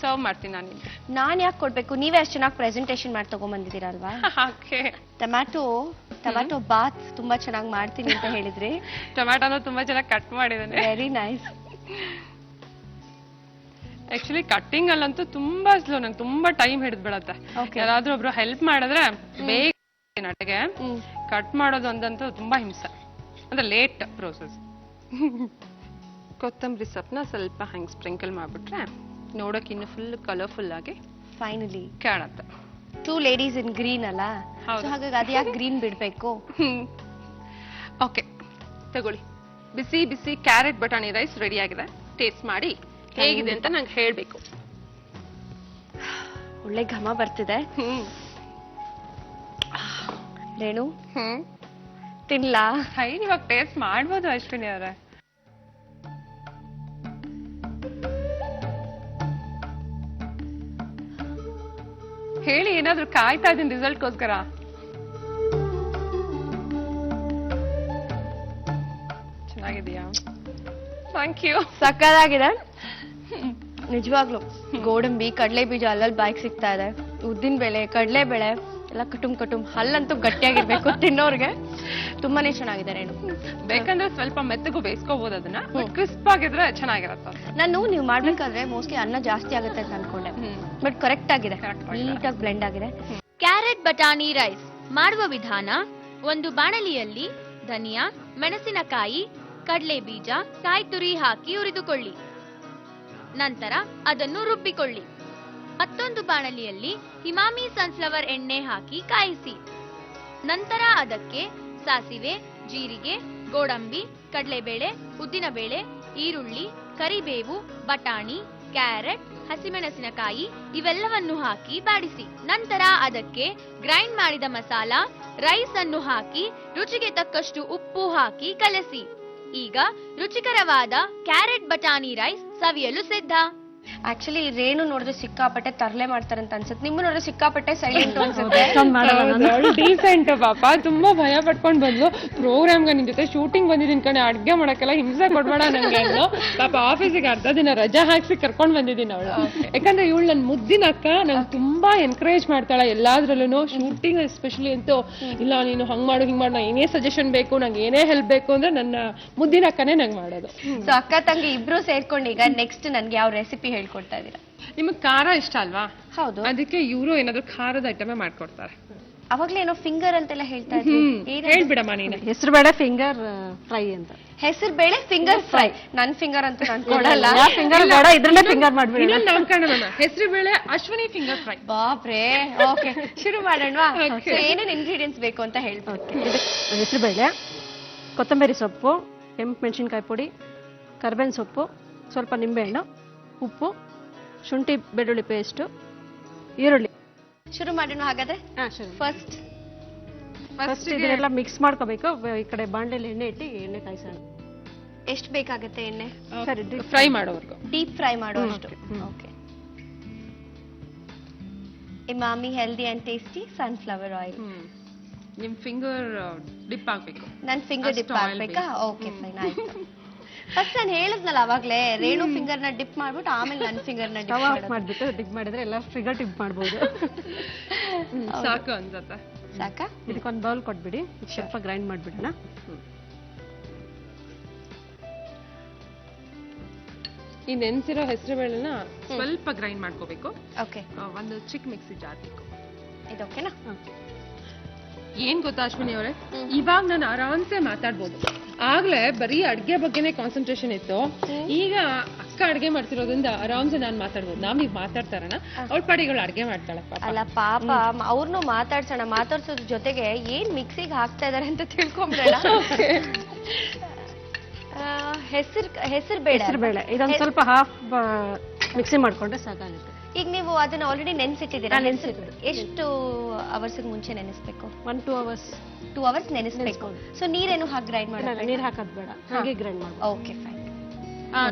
ಸರ್ವ್ ಮಾಡ್ತೀನಿ ನಾನು ನಿಮ್ಗೆ. ನಾನ್ ಯಾಕೆ ಕೊಡ್ಬೇಕು? ನೀವೇ ಅಷ್ಟು ಚೆನ್ನಾಗಿ ಪ್ರೆಸೆಂಟೇಶನ್ ಮಾಡಿ ತಗೊಂಡ್ಬಂದಿದ್ದೀರಲ್ವಾ? ಓಕೆ. ಟೊಮ್ಯಾಟೊ ಬಾತ್ ತುಂಬಾ ಚೆನ್ನಾಗಿ ಮಾಡ್ತೀನಿ ಅಂತ ಹೇಳಿದ್ರಿ. ಟೊಮ್ಯಾಟೋನ ತುಂಬಾ ಚೆನ್ನಾಗಿ ಕಟ್ ಮಾಡಿದ್ದಾನೆ. Very nice. ಆಕ್ಚುಲಿ ಕಟ್ಟಿಂಗ್ ಅಲ್ಲಂತೂ ತುಂಬಾ ಸ್ಲೋ, ನಂಗೆ ತುಂಬಾ ಟೈಮ್ ಹಿಡಿದು ಬಿಡತ್ತೆ. Okay. ಯಾರಾದ್ರೂ ಒಬ್ರು ಹೆಲ್ಪ್ ಮಾಡಿದ್ರೆ ಬೇಗ ನಟಿಗೆ. ಕಟ್ ಮಾಡೋದು ಒಂದಂತೂ ತುಂಬಾ ಹಿಂಸೆ, ಅಂದ್ರೆ ಲೇಟ್ ಪ್ರೋಸೆಸ್. ಕೊತ್ತಂಬರಿ ಸೊಪ್ಪನ್ನ ಸ್ವಲ್ಪ ಹಂಗೆ ಸ್ಪ್ರಿಂಕಲ್ ಮಾಡ್ಬಿಟ್ರೆ ನೋಡಕ್ ಇನ್ನು ಫುಲ್ ಕಲರ್ಫುಲ್ ಆಗಿ ಫೈನಲಿ ಕಾಣತ್ತೆ. 2 ladies in green ಅಲ್ಲ, ಹೌದು. So ಹಾಗಾಗಿ ಅದು ಯಾಕೆ ಗ್ರೀನ್ ಬಿಡ್ಬೇಕು? ಓಕೆ, ತಗೊಳ್ಳಿ. ಬಿಸಿ ಬಿಸಿ ಕ್ಯಾರೆಟ್ ಬಟಾಣಿ ರೈಸ್ ರೆಡಿ ಆಗಿದೆ. ಟೇಸ್ಟ್ ಮಾಡಿ ಹೇಗಿದೆ ಅಂತ ನಂಗೆ ಹೇಳ್ಬೇಕು. ಒಳ್ಳೆ ಘಮ ಬರ್ತಿದೆ. ರೇಣು ತಿನ್ಲಾ? ಇವಾಗ ಟೇಸ್ಟ್ ಮಾಡ್ಬೋದು ಅಶ್ವಿನಿ ಅವರೇ. ಹೇಳಿ, ಏನಾದ್ರೂ ಕಾಯ್ತಾ ಇದೀನಿ ರಿಸಲ್ಟ್ಗೋಸ್ಕರ. ಚೆನ್ನಾಗಿದೆಯಾ? Thank you. ಸಕ್ಕದಾಗಿದೆ ನಿಜವಾಗ್ಲು. ಗೋಡಂಬಿ, ಕಡಲೆ ಬೀಜ ಅಲ್ಲಲ್ಲಿ ಬಾಯ್ಗೆ ಸಿಗ್ತಾ ಇದೆ. ಉದ್ದಿನ ಬೇಳೆ, ಕಡಲೆ ಬೇಳೆ ಎಲ್ಲ ಕಟುಮ್ ಹಲ್ಲಂತೂ ಗಟ್ಟಿಯಾಗಿರ್ಬೇಕು ತಿನ್ನೋರ್ಗೆ. ತುಂಬಾನೇ ಚೆನ್ನಾಗಿದೆ ರೇಣು. ಬೇಕಂದ್ರೆ ಸ್ವಲ್ಪ ಮೆತ್ತಗೂ ಬೇಯಿಸ್ಕೋಬಹುದು ಅದನ್ನ. ಕ್ರಿಸ್ಪ್ ಆಗಿದ್ರೆ ಚೆನ್ನಾಗಿರತ್ತೆ. ನೀವು ಮಾಡ್ಬೇಕಾದ್ರೆ ಮೋಸ್ಟ್ಲಿ ಅನ್ನ ಜಾಸ್ತಿ ಆಗುತ್ತೆ ಅಂತ ಅನ್ಕೊಂಡೆ, ಬಟ್ ಕರೆಕ್ಟ್ ಆಗಿದೆ, ನೀಟಾಗಿ ಬ್ಲೆಂಡ್ ಆಗಿದೆ. ಕ್ಯಾರೆಟ್ ಬಟಾಣಿ ರೈಸ್ ಮಾಡುವ ವಿಧಾನ: ಒಂದು ಬಾಣಲಿಯಲ್ಲಿ ಧನಿಯಾ, ಮೆಣಸಿನಕಾಯಿ, ಕಡಲೆ ಬೀಜ, ಕಾಯಿ ತುರಿ ಹಾಕಿ ಹುರಿದುಕೊಳ್ಳಿ. ನಂತರ ಅದನ್ನು ರುಬ್ಬಿಕೊಳ್ಳಿ. ಮತ್ತೊಂದು ಬಾಣಲಿಯಲ್ಲಿ ಹಿಮಾಮಿ ಸನ್ಫ್ಲವರ್ ಎಣ್ಣೆ ಹಾಕಿ ಕಾಯಿಸಿ. ನಂತರ ಅದಕ್ಕೆ ಸಾಸಿವೆ, ಜೀರಿಗೆ, ಗೋಡಂಬಿ, ಕಡಲೆಬೇಳೆ, ಉದ್ದಿನಬೇಳೆ, ಈರುಳ್ಳಿ, ಕರಿಬೇವು, ಬಟಾಣಿ, ಕ್ಯಾರೆಟ್, ಹಸಿಮೆಣಸಿನಕಾಯಿ ಇವೆಲ್ಲವನ್ನು ಹಾಕಿ ಬಾಡಿಸಿ. ನಂತರ ಅದಕ್ಕೆ ಗ್ರೈಂಡ್ ಮಾಡಿದ ಮಸಾಲ, ರೈಸ್ ಅನ್ನು ಹಾಕಿ ರುಚಿಗೆ ತಕ್ಕಷ್ಟು ಉಪ್ಪು ಹಾಕಿ ಕಲಸಿ. ಈಗ ರುಚಿಕರವಾದ ಕ್ಯಾರೆಟ್ ಬಟಾಣಿ ರೈಸ್ ಸವಿಯಲು ಸಿದ್ಧ. ಆಕ್ಚುಲಿ ರೇಣು ನೋಡಿದ್ರೆ ಸಿಕ್ಕಾಪಟ್ಟೆ ತರಲೆ ಮಾಡ್ತಾರಂತ ಅನ್ಸುತ್ತೆ, ನಿಮ್ಮ ನೋಡಿದ್ರೆ ಸಿಕ್ಕಾಪಟ್ಟೆ ಸೈಲೆಂಟ್ ಅನ್ಸುತ್ತೆ. ಡೀಸೆಂಟ್ ಪಾಪ. ತುಂಬಾ ಭಯ ಪಟ್ಕೊಂಡ್ ಬಂದ್ಲು. ಪ್ರೋಗ್ರಾಮ್ಗೆ ನಿನ್ ಜೊತೆ ಶೂಟಿಂಗ್ ಬಂದಿದ್ದೀನಿ ಕಣೆ, ಅಡ್ಗೆ ಮಾಡಕ್ಕೆಲ್ಲ ಹಿಂಸೆ ಕೊಡ್ಬೇಡ ನಂಗೆ ಅಂದ್ಲು. ಪಾಪ ಆಫೀಸಿಗೆ ಅರ್ಧ ದಿನ ರಜಾ ಹಾಕ್ಸಿ ಕರ್ಕೊಂಡ್ ಬಂದಿದ್ದೀನಿ ಅವಳು. ಯಾಕಂದ್ರೆ ಇವಳು ನನ್ ಮುದ್ದಿನ ಅಕ್ಕ, ನಂಗೆ ತುಂಬಾ ಎನ್ಕರೇಜ್ ಮಾಡ್ತಾಳೆ ಎಲ್ಲಾದ್ರಲ್ಲೂ. ಶೂಟಿಂಗ್ ಎಸ್ಪೆಷಲಿ ಅಂತೂ ಇಲ್ಲ ನೀನು ಹಂಗ್ ಮಾಡು ಹಿಂಗ್ ಮಾಡು, ಏನೇ ಸಜೆಷನ್ ಬೇಕು, ನಂಗೆ ಏನೇ ಹೆಲ್ಪ್ ಬೇಕು ಅಂದ್ರೆ ನನ್ನ ಮುದ್ದಿನ ಅಕ್ಕನೇ ನಂಗೆ ಮಾಡೋದು. ಸೊ ಅಕ್ಕ ತಂಗಿ ಇಬ್ರು ಸೇರ್ಕೊಂಡು ಈಗ ನೆಕ್ಸ್ಟ್ ನನ್ಗೆ ಯಾವ ರೆಸಿಪಿ ಹೇಳ್ಕೊಡ್ತಾ ಇದೀರಾ? ನಿಮಗ್ ಖಾರ ಇಷ್ಟ ಅಲ್ವಾ? ಹೌದು. ಅದಕ್ಕೆ ಇವರು ಏನಾದ್ರು ಖಾರದ ಐಟಮೇ ಮಾಡ್ಕೊಡ್ತಾರೆ. ಅವಾಗ್ಲೇ ಏನೋ ಫಿಂಗರ್ ಅಂತೆಲ್ಲ ಹೇಳ್ತಾ ಇದ್ರಿ, ಹೇಳ್ಬಿಡಮ್ಮ ನೀನು. ಹೆಸರು ಬೇಳೆ ಫಿಂಗರ್ ಫ್ರೈ ಅಂತ. ಹೆಸರು ಬೇಳೆ ಫಿಂಗರ್ ಫ್ರೈ. ನನ್ ಫಿಂಗರ್ ಅಂತೂ ನಾನು ಕೊಡಲ್ಲ. ಫಿಂಗರ್ ಬೇಡ, ಇದ್ರಲ್ಲೇ ಫಿಂಗರ್ ಮಾಡ್ಬಿಡಿ. ನಾಮಕರಣ ಹೆಸರು ಬೇಳೆ ಅಶ್ವಿನಿ ಫಿಂಗರ್ ಫ್ರೈ. ಬಾಪ್ರೇ. ಓಕೆ, ಶುರು ಮಾಡೋಣವಾ? ಏನೇನ್ ಇಂಗ್ರೀಡಿಯೆಂಟ್ಸ್ ಬೇಕು ಅಂತ ಹೇಳ್ತೀನಿ. ಹೆಸರು ಬೇಳೆ, ಕೊತ್ತಂಬರಿ ಸೊಪ್ಪು, ಕೆಂಪು ಮೆಣಸಿನ್ಕಾಯಿ ಪುಡಿ, ಕರ್ಬೇವಿನ ಸೊಪ್ಪು, ಸ್ವಲ್ಪ ನಿಂಬೆಹಣ್ಣು, ಉಪ್ಪು, ಶುಂಠಿ ಬೆಳ್ಳುಳ್ಳಿ ಪೇಸ್ಟು, ಈರುಳ್ಳಿ. ಶುರು ಮಾಡೋಣ ಹಾಗಾದ್ರೆ. ಫಸ್ಟ್ ಇದನ್ನೆಲ್ಲ ಮಿಕ್ಸ್ ಮಾಡ್ಕೋಬೇಕು. ಈ ಕಡೆ ಬಾಂಡೆಲಿ ಎಣ್ಣೆ ಇಟ್ಟು ಎಣ್ಣೆ ಕಾಯಿಸೋಣ. ಎಷ್ಟು ಬೇಕಾಗುತ್ತೆ ಎಣ್ಣೆ? ಸರಿ, ಫ್ರೈ ಮಾಡೋವರೆಗೂ, ಡೀಪ್ ಫ್ರೈ ಮಾಡುವಷ್ಟು. Okay. Emami healthy and tasty sunflower oil. ನಿಮ್ ಫಿಂಗರ್ ಡಿಪ್ ಆಗ್ಬೇಕು. ನನ್ ಫಿಂಗರ್ ಡಿಪ್ ಆಗ್ಬೇಕಾ? ಓಕೆ ಫೈನ್, ಆಯ್ತು. ಫಸ್ಟ್ ನಾನು ಹೇಳಿದ್ನಲ್ಲ ಅವಾಗ್ಲೇ, ರೇಣು ಫಿಂಗರ್ ನ ಡಿಪ್ ಮಾಡ್ಬಿಟ್ಟು ಆಮೇಲೆ ನನ್ನ ಫಿಂಗರ್ ನ ಡಿಪ್ ಮಾಡ್ಬಿಟ್ಟು ಡಿಪ್ ಮಾಡಿದ್ರೆ ಎಲ್ಲ ಫಿಂಗರ್ ಡಿಪ್ ಮಾಡ್ಬೋದು. ಸಾಕು ಅನ್ಸತ್ತೆ. ಸಾಕಾ? ಇದಕ್ಕೊಂದು ಬೌಲ್ ಕೊಟ್ಬಿಡಿ, ಸ್ವಲ್ಪ ಗ್ರೈಂಡ್ ಮಾಡ್ಬಿಡೋಣ. ಈ ನೆನ್ಸಿರೋ ಹೆಸರು ಬೇಳೆನ ಸ್ವಲ್ಪ ಗ್ರೈಂಡ್ ಮಾಡ್ಕೋಬೇಕು. ಓಕೆ. ಒಂದು ಚಿಕ್ಕ ಮಿಕ್ಸಿ ಜಾರ್ ಬೇಕು. ಇದು ಓಕೆನಾ? ಏನ್ ಗೊತ್ತಾ ಅಶ್ವಿನಿ ಅವರೇ, ಇವಾಗ ನಾನು ಆರಾಮ್ಸೆ ಮಾತಾಡ್ಬೋದು. ಆಗ್ಲೇ ಬರೀ ಅಡ್ಗೆ ಬಗ್ಗೆನೇ ಕಾನ್ಸಂಟ್ರೇಷನ್ ಇತ್ತು. ಈಗ ಅಕ್ಕ ಅಡ್ಗೆ ಮಾಡ್ತಿರೋದ್ರಿಂದ ಆರಾಮ್ಸೆ ನಾನ್ ಮಾತಾಡ್ಬೋದು. ನಾವೀಗ ಮಾತಾಡ್ತಾರಣ, ಅವಳ ಪಾಡಿಗಳು ಅಡ್ಗೆ ಮಾಡ್ತಾಳೆ. ಅಲ್ಲ ಪಾಪ, ಅವ್ರನ್ನು ಮಾತಾಡ್ಸೋಣ. ಮಾತಾಡ್ಸೋದ್ರ ಜೊತೆಗೆ ಏನ್ ಮಿಕ್ಸಿಗೆ ಹಾಕ್ತಾ ಇದಾರೆ ಅಂತ ತಿಳ್ಕೊಂಬಿಡೋಣ. ಹೆಸರು ಬೇಳೆ ಇದೊಂದು ಸ್ವಲ್ಪ ಹಾಫ್ ಮಿಕ್ಸಿ ಮಾಡ್ಕೊಂಡ್ರೆ ಸಾಕಾಗುತ್ತೆ. ಈಗ ನೀವು ಅದನ್ನ ಆಲ್ರೆಡಿ ನೆನ್ಸಿಟ್ಟಿದ್ದೀರಾ? ಎಷ್ಟು ಅವರ್ಸ್ ಮುಂಚೆ ನೆನೆಸ್ಬೇಕು? 1-2 ಅವರ್ಸ್. 2 ಅವರ್ಸ್ ನೆನೆಸ್ಬೇಕು. ಸೊ ನೀರೇನು ಹಾಕಿ ಗ್ರೈಂಡ್ ಮಾಡೋದು? ನೀರ್ ಹಾಕೋದ್ ಬೇಡ, ಹಾಗೆ ಗ್ರೈಂಡ್ ಮಾಡ್ಬೇಕು. Okay fine.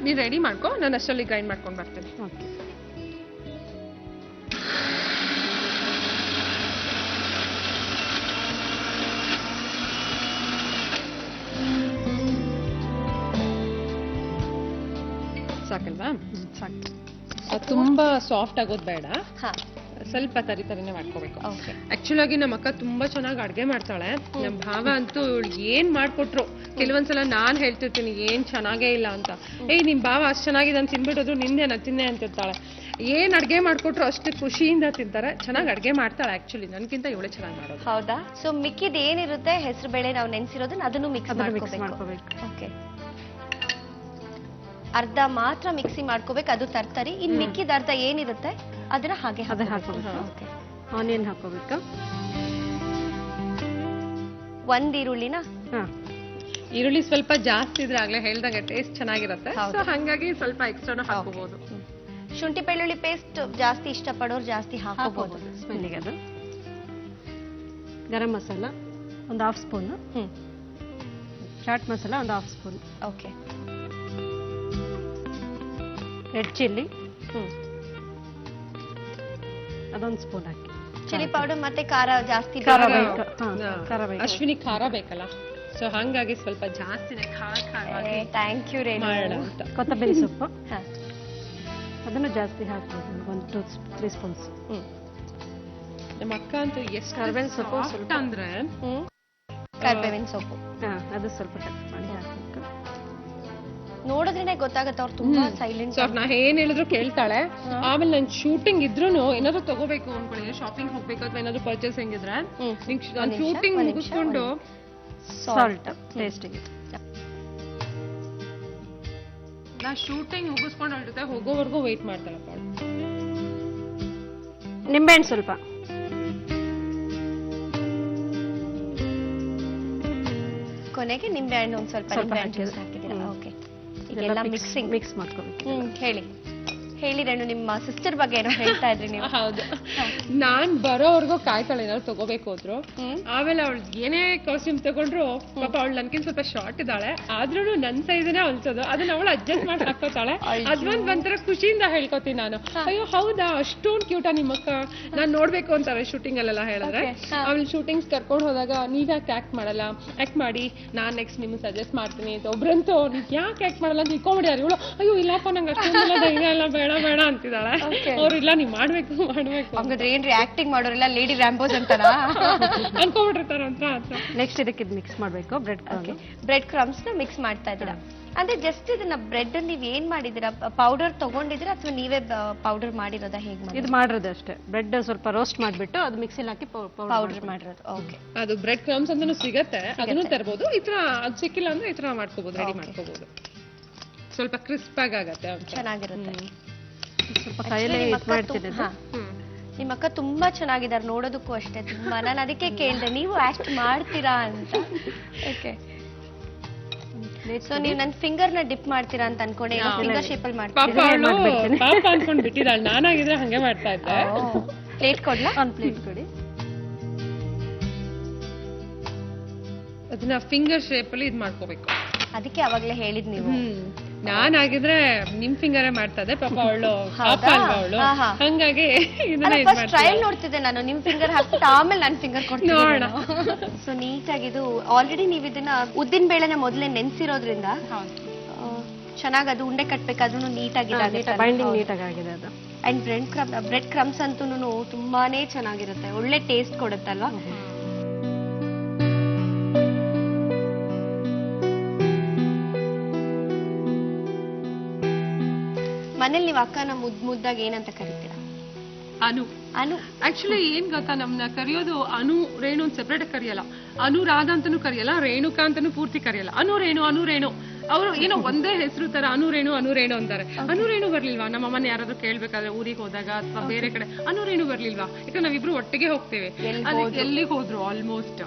ನೀನ್ ರೆಡಿ ಮಾಡ್ಕೊ, ನಾನು ಅಷ್ಟರಲ್ಲಿ ಗ್ರೈಂಡ್ ಮಾಡ್ಕೊಂಡು ಬರ್ತೇನೆ. ಓಕೆ. ಸಾಕಲ್ವಾ? ಸಾಕು. ಅದು ತುಂಬಾ ಸಾಫ್ಟ್ ಆಗೋದು ಬೇಡ, ಹಾ ಸ್ವಲ್ಪ ತರಿತರಿನೇ ಮಾಡ್ಕೋಬೇಕು. ಓಕೆ. ಆಕ್ಚುಲ್ ಆಗಿ ನಮ್ಮ ಅಕ್ಕ ತುಂಬಾ ಚೆನ್ನಾಗಿ ಅಡ್ಗೆ ಮಾಡ್ತಾಳೆ. ನಮ್ ಭಾವ ಅಂತೂ ಏನ್ ಮಾಡ್ಕೊಟ್ರು ಕೆಲವೊಂದ್ಸಲ ನಾನ್ ಹೇಳ್ತಿರ್ತೀನಿ ಏನ್ ಚೆನ್ನಾಗೇ ಇಲ್ಲ ಅಂತ. ನಿಮ್ ಭಾವ ಅಷ್ಟ್ ಚೆನ್ನಾಗಿದೆ ಅಂತ ತಿನ್ಬಿಟ್ಟೋದ್ರು ನಿಂದೇನ ತಿನ್ನೆ ಅಂತಿರ್ತಾಳೆ. ಏನ್ ಅಡ್ಗೆ ಮಾಡ್ಕೊಟ್ರು ಅಷ್ಟು ಖುಷಿಯಿಂದ ತಿಂತಾರೆ. ಚೆನ್ನಾಗಿ ಅಡ್ಗೆ ಮಾಡ್ತಾಳೆ ಆಕ್ಚುಲಿ, ನನ್ಕಿಂತ ಇವಳೆ ಚೆನ್ನಾಗಿ ಮಾಡೋದು. ಹೌದಾ? ಸೊ ಮಿಕ್ಕಿದ್ ಏನಿರುತ್ತೆ ಹೆಸರು ಬೇಳೆ ನಾವು ನೆನ್ಸಿರೋದನ್ನ ಅದನ್ನು ಮಿಕ್ಸ್ ಮಾಡ್ಕೋಬೇಕು. ಮಾಡ್ಕೋಬೇಕು. ಓಕೆ. ಅರ್ಧ ಮಾತ್ರ ಮಿಕ್ಸಿ ಮಾಡ್ಕೋಬೇಕು, ಅದು ತರ್ತರಿ. ಇನ್ ಮಿಕ್ಕಿದ ಅರ್ಧ ಏನಿರುತ್ತೆ ಅದನ್ನ ಹಾಗೆ ಅದೇ ಹಾಕೋಬೇಕು. ಹಾಕೋಬೇಕು. ಆನಿಯನ್ ಹಾಕೋಬೇಕು. ಒಂದ್ ಈರುಳ್ಳಿನ ಹಾ, ಈರುಳ್ಳಿ ಸ್ವಲ್ಪ ಜಾಸ್ತಿ ಇದ್ರೆ ಆಗ್ಲೇ ಹೇಳ್ದಂಗೆ ಟೇಸ್ಟ್ ಚೆನ್ನಾಗಿರುತ್ತೆ. ಹೌದು. ಸೊ ಹಾಗಾಗಿ ಸ್ವಲ್ಪ ಎಕ್ಸ್ಟ್ರಾನು ಹಾಕೋಬಹುದು. ಶುಂಠಿ ಬೆಳ್ಳುಳ್ಳಿ ಪೇಸ್ಟ್ ಜಾಸ್ತಿ ಇಷ್ಟಪಡೋರು ಜಾಸ್ತಿ ಹಾಕೋಬಹುದು ಸ್ಮೆಲ್ಲಿಗೆ. ಅದು ಗರಂ ಮಸಾಲ ಒಂದು 1/2 ಸ್ಪೂನ್, ಚಾಟ್ ಮಸಾಲ ಒಂದು 1/2 ಸ್ಪೂನ್, ಓಕೆ. ರೆಡ್ ಚಿಲ್ಲಿ ಅದೊಂದು ಸ್ಪೂನ್ ಹಾಕಿ. ಚಿಲ್ಲಿ ಪೌಡರ್ ಮತ್ತೆ ಖಾರ ಜಾಸ್ತಿ ಖಾರ ಬೇಕು. ಬೇಕು. ಹಾ, ಖಾರ ಬೇಕು. ಅಶ್ವಿನಿ ಖಾರ ಬೇಕಲ್ಲ, ಸೊ ಹಾಗಾಗಿ ಸ್ವಲ್ಪ ಜಾಸ್ತಿನೇ ಖಾರವಾಗಿ ಥ್ಯಾಂಕ್ ಯು ರೇಣು. ಮಾಡೋಣ ಅಂತ. ಕೊತ್ತಂಬರಿ ಸೊಪ್ಪು ಹಾ. ಅದನ್ನು ಜಾಸ್ತಿ ಹಾಕ್ಬೋದು, ಒಂದು 2-3 ಸ್ಪೂನ್ಸ್. ನಮ್ಮ ಅಕ್ಕ ಅಂತೂ ಎಷ್ಟು ಕರ್ಬೇವಿನ ಸೊಪ್ಪು soft ಸ್ವಲ್ಪ ಅಂದ್ರೆ ಕರ್ಬೇವಿನ ಸೊಪ್ಪು ಹಾ, ಅದು ಸ್ವಲ್ಪ ಕಟ್ ಮಾಡಿ ಹಾಕಬೇಕು. ನೋಡಿದ್ರೇನೆ ಗೊತ್ತಾಗತ್ತೆ ಅವ್ರು ತುಂಬಾ ಸೈಲೆಂಟ್. ಸೊ ನಾ ಏನ್ ಹೇಳಿದ್ರು ಕೇಳ್ತಾಳೆ. ಆಮೇಲೆ ನನ್ ಶೂಟಿಂಗ್ ಇದ್ರೂನು ಏನಾದ್ರು ತಗೋಬೇಕು ಅನ್ಕೊಳ್ಳಿ, ಶಾಪಿಂಗ್ ಹೋಗ್ಬೇಕು ಅಥವಾ ಏನಾದ್ರು ಪರ್ಚೇಸಿಂಗ್ ಇದ್ರೆ ನಾನು ಶೂಟಿಂಗ್ ಮುಗಿಸ್ಕೊಂಡು ಸಾಲ್ಟ್ ಟೇಸ್ಟಿಗೆ. ನಾ ಶೂಟಿಂಗ್ ಮುಗಿಸ್ಕೊಂಡು ಅವ್ಳ ಜೊತೆ ಹೋಗೋವರೆಗೂ ವೇಟ್ ಮಾಡ್ತಾಳಪ್ಪ ಅವ್ಳು. ನಿಂಬೆಹಣ್ಣು ಸ್ವಲ್ಪ. ಕೊನೆಗೆ ನಿಂಬೆ ಹಣ್ಣು ಒಂದ್ ಸ್ವಲ್ಪ ನಿಂಬೆ ಹಣ್ಣು ಜ್ಯೂಸ್ ಹಾಕಿದ್ದೀರಾ? ಓಕೆ. ಈಗೆಲ್ಲ ಮಿಕ್ಸಿಂಗ್ ಮಿಕ್ಸ್ ಮಾಡ್ಕೋಬೇಕು. ಹೇಳಿ ರೇಣು, ನಿಮ್ಮ ಸಿಸ್ಟರ್ ಬಗ್ಗೆ ಏನೋ ಹೇಳ್ತಾ ಇದ್ರಿ ನೀವು. ಹೌದು, ನಾನ್ ಬರೋವರೆಗೂ ಕಾಯ್ತಾಳೆ ಏನಾದ್ರು ತಗೋಬೇಕು ಅಂದ್ರು. ಆಮೇಲೆ ಅವಳು ಏನೇ ಕಾಸ್ಟ್ಯೂಮ್ ತಗೊಂಡ್ರು ಪಾಪ ಅವಳು ನನ್ಕಿಂತ ಸ್ವಲ್ಪ ಶಾರ್ಟ್ ಇದ್ದಾಳೆ, ಆದ್ರೂ ನನ್ ಸೈಜನೇ ಹೊಲ್ಸೋದು. ಅದನ್ನ ಅವಳು ಅಡ್ಜಸ್ಟ್ ಮಾಡಿ ಹಾಕೋತಾಳೆ. ಅದೊಂದ್ ಒಂಥರ ಖುಷಿಯಿಂದ ಹೇಳ್ಕೊತೀನಿ ನಾನು. ಅಯ್ಯೋ ಹೌದಾ, ಅಷ್ಟೊಂದ್ ಕ್ಯೂಟಾ ನಿಮ್ಮಕ್ಕ, ನಾನ್ ನೋಡ್ಬೇಕು ಅಂತಾರೆ ಶೂಟಿಂಗ್ ಅಲ್ಲೆಲ್ಲ ಹೇಳಿದ್ರೆ. ಆಮೇಲೆ ಶೂಟಿಂಗ್ಸ್ ಕರ್ಕೊಂಡು ಹೋದಾಗ ನೀವ್ಯಾಕೆ ಆಕ್ಟ್ ಮಾಡಲ್ಲ, ಆಕ್ಟ್ ಮಾಡಿ, ನಾನ್ ನೆಕ್ಸ್ಟ್ ನಿಮ್ಗೆ ಸಜೆಸ್ಟ್ ಮಾಡ್ತೀನಿ ಅಂತ. ಒಬ್ರಂತೂ ನೀವ್ ಯಾಕೆ ಆಕ್ಟ್ ಮಾಡಲ್ಲ ಅಂತ ಇಟ್ಕೊಂಡ್ಬಿಡ್ಯಾರ. ಇವಳು ಅಯ್ಯೋ ಇಲ್ಲಪ್ಪ ನಂಗೆ ಅಷ್ಟೊಂದೆಲ್ಲ ಧೈರ್ಯ ಎಲ್ಲ ಬೇಡ ಬೇಡ ಅಂತಿದ್ದಾಳೆ. ಅವ್ರು ಇಲ್ಲ ನೀವ್ ಮಾಡ್ಬೇಕು ಹಂಗಾದ್ರೆ ಏನ್ರಿ ಆಕ್ಟಿಂಗ್ ಮಾಡೋರೆಲ್ಲ ಲೇಡಿ ರ್ಯಾಂಬೋಸ್ ಅಂತಾರ ಅನ್ಕೊಂಡ್ಬಿಟ್ಟಿರ್ತಾರ ಅಂತ. ನೆಕ್ಸ್ಟ್ ಇದಕ್ಕೆ ಮಿಕ್ಸ್ ಮಾಡಬೇಕು. ಬ್ರೆಡ್ ಕ್ರಮ್ಸ್ ನ ಮಿಕ್ಸ್ ಮಾಡ್ತಾ ಇದ್ದೀರಾ ಅಂದ್ರೆ ಜಸ್ಟ್ ಇದನ್ನ ಬ್ರೆಡ್ ನೀವ್ ಏನ್ ಮಾಡಿದೀರಾ? ಪೌಡರ್ ತಗೊಂಡಿದ್ದೀರಾ ಅಥವಾ ನೀವೇ ಪೌಡರ್ ಮಾಡಿರೋದಾ? ಹೇಗೆ ಇದು ಮಾಡಿರೋದು ಅಷ್ಟೇ. ಬ್ರೆಡ್ ಸ್ವಲ್ಪ ರೋಸ್ಟ್ ಮಾಡ್ಬಿಟ್ಟು ಅದು ಮಿಕ್ಸಿಲಿ ಹಾಕಿ ಪೌಡರ್ ಮಾಡಿರೋದು. ಓಕೆ. ಅದು ಬ್ರೆಡ್ ಕ್ರಮ್ಸ್ ಅಂತಾನು ಸಿಗತ್ತೆ, ಅದನ್ನು ತರಬಹುದು. ಈ ತರ ಅದು ಸಿಕ್ಕಿಲ್ಲ ಅಂದ್ರೆ ಈ ತರ ಮಾಡ್ಕೋಬಹುದು, ರೆಡಿ ಮಾಡ್ಕೋಬಹುದು. ಸ್ವಲ್ಪ ಕ್ರಿಸ್ಪ್ ಆಗತ್ತೆ, ಚೆನ್ನಾಗಿರುತ್ತೆ. ಸ್ವಲ್ಪ ಕೈಯಲ್ಲಿ ಮಾಡ್ತೀನಿ. ನಿಮ್ಮ ಅಕ್ಕ ತುಂಬಾ ಚೆನ್ನಾಗಿದ್ದಾರೆ ನೋಡೋದಕ್ಕೂ ಅಷ್ಟೇ ತುಂಬಾ. ನಾನು ಅದಕ್ಕೆ ಕೇಳಿದೆ ನೀವು ಆಕ್ಟ್ ಮಾಡ್ತೀರಾ ಅಂತ. ಓಕೆ. ಸೊ ನೀವು ನನ್ನ ಫಿಂಗರ್ ನ ಡಿಪ್ ಮಾಡ್ತೀರಾ ಅಂತ ಅನ್ಕೊಂಡೆ. ಫಿಂಗರ್ ಶೇಪ್ ಅಲ್ಲಿ ಮಾಡ್ತೀನಿ. ಪಾಪ ಅನ್ಕೊಂಡ್ ಬಿಟ್ಟಿದ್ದಾಳೆ. ನಾನಾಗಿದ್ರೆ ಹಂಗೆ ಮಾಡ್ತಾ ಇದ್ದೆ. ಪ್ಲೇಟ್ ಕೊಡ್ಲಾ? ಒಂದು ಪ್ಲೇಟ್ ಕೊಡಿ. ಅದನ್ನ ಫಿಂಗರ್ ಶೇಪ್ ಅಲ್ಲಿ ಇದ್ ಮಾಡ್ಕೋಬೇಕು. ಅದಕ್ಕೆ ಅವಾಗ್ಲೇ ಹೇಳಿದ್ ನೀವು. ನಾನಾಗಿದ್ರೆ ನಿಮ್ ಫಿಂಗರೇ ಮಾಡ್ತಾ ಇದ್ದೆ. ಪಾಪ ಅವಳು ಅವಳು ಹಂಗಾಗಿ ಟ್ರಯಲ್ ನೋಡ್ತಿದ್ದೆ ನಾನು. ನಿಮ್ ಫಿಂಗರ್ ಹಾಕ್ಬಿಟ್ಟು ಆಮೇಲೆ ನನ್ ಫಿಂಗರ್ ಕೊಡ್ತೀನಿ. ಸೊ ನೀಟಾಗಿ ಇದು ಆಲ್ರೆಡಿ ನೀವು ಇದನ್ನ ಉದ್ದಿನ ಬೇಳೆನ ಮೊದಲೇ ನೆನ್ಸಿರೋದ್ರಿಂದ ಚೆನ್ನಾಗಿ ಅದು ಉಂಡೆ ಕಟ್ಬೇಕಾದ್ರೂ ನೀಟಾಗಿದೆ. ಬೈಂಡಿಂಗ್ ನೀಟಾಗಿ ಆಗಿದೆ ಅದು. ಅಂಡ್ ಬ್ರೆಡ್ ಕ್ರಮ್ಸ್ ಅಂತೂ ತುಂಬಾನೇ ಚೆನ್ನಾಗಿರುತ್ತೆ, ಒಳ್ಳೆ ಟೇಸ್ಟ್ ಕೊಡುತ್ತಲ್ವಾ. ಮನೇಲಿ ನೀವು ಅಕ್ಕನ ಮುದ್ದಾಗಿ ಏನಂತ ಕರಿತೀರಾ? ಅನು. ಅನು. ಆಕ್ಚುಲಿ ಏನ್ ಗೊತ್ತಾ, ನಮ್ನ ಕರೆಯೋದು ಅನು ರೇಣು ಅಂತ ಸೆಪರೇಟ್ ಕರೆಯಲ್ಲ. ಅನುರಾಧ ಅಂತಾನು ಕರೆಯಲ್ಲ, ರೇಣುಕಾ ಅಂತಾನು ಪೂರ್ತಿ ಕರೆಯಲ್ಲ. ಅನು ರೇಣು ಅವರು ಏನೋ ಒಂದೇ ಹೆಸರು ತರ ಅನು ರೇಣು ಅಂತಾರೆ. ಅನು ರೇಣು ಬರ್ಲಿಲ್ವಾ? ನಮ್ಮಮ್ಮನ ಯಾರಾದ್ರೂ ಕೇಳ್ಬೇಕಾದ್ರೆ ಊರಿಗೆ ಹೋದಾಗ ಅಥವಾ ಬೇರೆ ಕಡೆ ಅನು ರೇಣು ಬರ್ಲಿಲ್ವಾ? ಯಾಕಂದ್ರೆ ನಾವಿಬ್ರು ಒಟ್ಟಿಗೆ ಹೋಗ್ತೇವೆ. ಎಲ್ಲಿಗೆ ಹೋದ್ರು ಆಲ್ಮೋಸ್ಟ್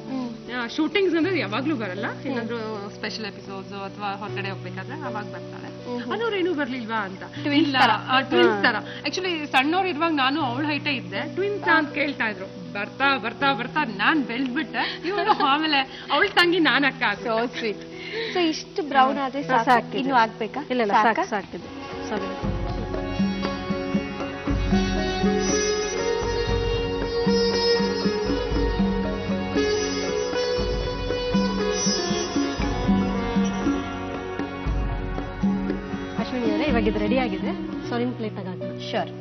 ಶೂಟಿಂಗ್ಸ್ ಅಂದ್ರೆ ಯಾವಾಗ್ಲೂ ಬರಲ್ಲ. ಏನಾದ್ರು ಸ್ಪೆಷಲ್ ಎಪಿಸೋಡ್ಸ್ ಅಥವಾ ಹೊರಗಡೆ ಹೋಗ್ಬೇಕಾದ್ರೆ ಅವಾಗ ಬರ್ತಾಳೆ. ಅನು ರೇಣು ಬರ್ಲಿಲ್ವಾ ಅಂತ. ಇಲ್ಲ, ಟ್ವಿನ್ಸ್ ತರ. ಆಕ್ಚುಲಿ ಸಣ್ಣವ್ರು ಇರುವಾಗ ನಾನು ಅವಳ ಹೈಟೇ ಇದ್ದೆ. ಟ್ವಿನ್ಸ್ ಅಂತ ಕೇಳ್ತಾ ಇದ್ರು. ಬರ್ತಾ ಬರ್ತಾ ಬರ್ತಾ ನಾನ್ ಬೆಳೆದ್ಬಿಟ್ಟೆ. ಇವಳು ಆಮೇಲೆ ಅವಳ ತಂಗಿ ನಾನ್ ಅಕ್ಕ. So sweet. ಸೊ ಇಷ್ಟು ಬ್ರೌನ್ ಆದ್ರೆ ಸಾಕು, ಇನ್ನು ಆಗ್ಬೇಕಾ? ಇಲ್ಲ ಸಾಕಿದೆ. ಸರಿ. ಅಶ್ವಿನಿ ಅವರೇ, ಇವಾಗ ಇದು ರೆಡಿ ಆಗಿದೆ. ಸರ್ವಿಂಗ್ ಪ್ಲೇಟ್ ಹಾಕೋಣ. ಶೋರ್.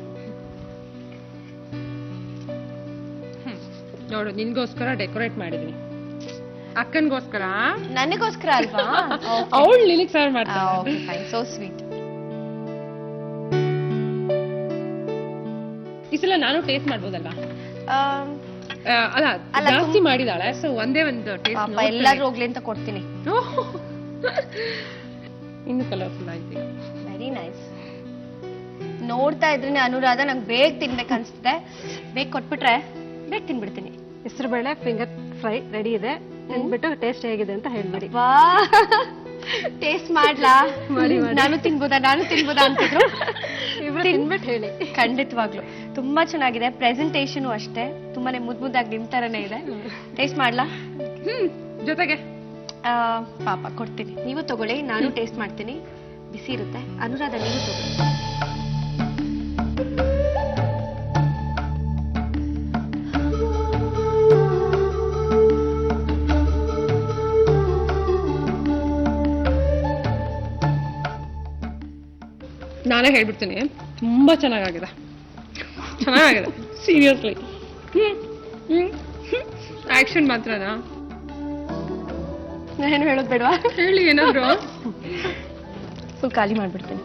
ನೋಡು, ನಿನ್ಗೋಸ್ಕರ ಡೆಕೋರೇಟ್ ಮಾಡಿದೀನಿ. ಅಕ್ಕನ್ಗೋಸ್ಕರ, ನನಗೋಸ್ಕರ ಅಲ್ವಾ? ಅವಳು ನಿನಗೆ ಸರ್ವ್ ಮಾಡ್ತಾಳೆ. Okay fine, so sweet. ಈ ಸಲ ನಾನು ಟೇಸ್ಟ್ ಮಾಡ್ಬೋದಲ್ಲ? ಅಲ್ಲ, ಜಾಸ್ತಿ ಮಾಡಿದಾಳೆ, ಸೊ ಒಂದೇ ಒಂದು ಟೇಸ್ಟ್. ಎಲ್ಲರೂ ಹೋಗ್ಲಿ ಅಂತ ಕೊಡ್ತೀನಿ. ಇನ್ನು ಕಲರ್ಫುಲ್ ಆಯ್ತು. Very nice. ನೋಡ್ತಾ ಇದ್ರೇನೆ ಅನುರಾಧ ನಂಗೆ ಬೇಗ ತಿನ್ಬೇಕು ಅನ್ಸುತ್ತೆ. ಬೇಗ ಕೊಟ್ಬಿಟ್ರೆ ಬೇಗ ತಿನ್ಬಿಡ್ತೀನಿ. ಹೆಸರುಬೇಳೆ ಫಿಂಗರ್ ಫ್ರೈ ರೆಡಿ ಇದೆ. ತಿಂದ್ಬಿಟ್ಟು ಟೇಸ್ಟ್ ಹೇಗಿದೆ ಅಂತ ಹೇಳ್ಬಿಡಿ. ವಾ, ಟೇಸ್ಟ್ ಮಾಡ್ಲಾ? ನಾನು ತಿನ್ಬೋದಾ ಅಂತಿದ್ರು. ಇವ್ರು ತಿನ್ಬಿಟ್ಟು ಹೇಳಿ. ಖಂಡಿತವಾಗ್ಲು ತುಂಬಾ ಚೆನ್ನಾಗಿದೆ. ಪ್ರೆಸೆಂಟೇಷನ್ ಅಷ್ಟೇ ತುಂಬಾನೇ ಮುದ್ದಾಗಿ ನಿಮ್ ತರನೇ ಇದೆ. ಟೇಸ್ಟ್ ಮಾಡ್ಲಾ? ಜೊತೆಗೆ ಪಾಪ ಕೊಡ್ತೀನಿ. ನೀವು ತಗೊಳ್ಳಿ, ನಾನು ಟೇಸ್ಟ್ ಮಾಡ್ತೀನಿ. ಬಿಸಿ ಇರುತ್ತೆ. ಅನುರಾಧ ನೀವು ತಗೊಳ್ಳಿ. ನಾನೇ ಹೇಳ್ಬಿಡ್ತೀನಿ, ತುಂಬಾ ಚೆನ್ನಾಗಿದೆ. ಸೀರಿಯಸ್ಲಿ. ಆಕ್ಷನ್ ಮಾತ್ರನಾ? ನಾನು ಹೇಳೋದು ಬೇಡವಾ? ಹೇಳಿ ಏನಾದ್ರು. ಫುಲ್ ಖಾಲಿ ಮಾಡ್ಬಿಡ್ತೀನಿ.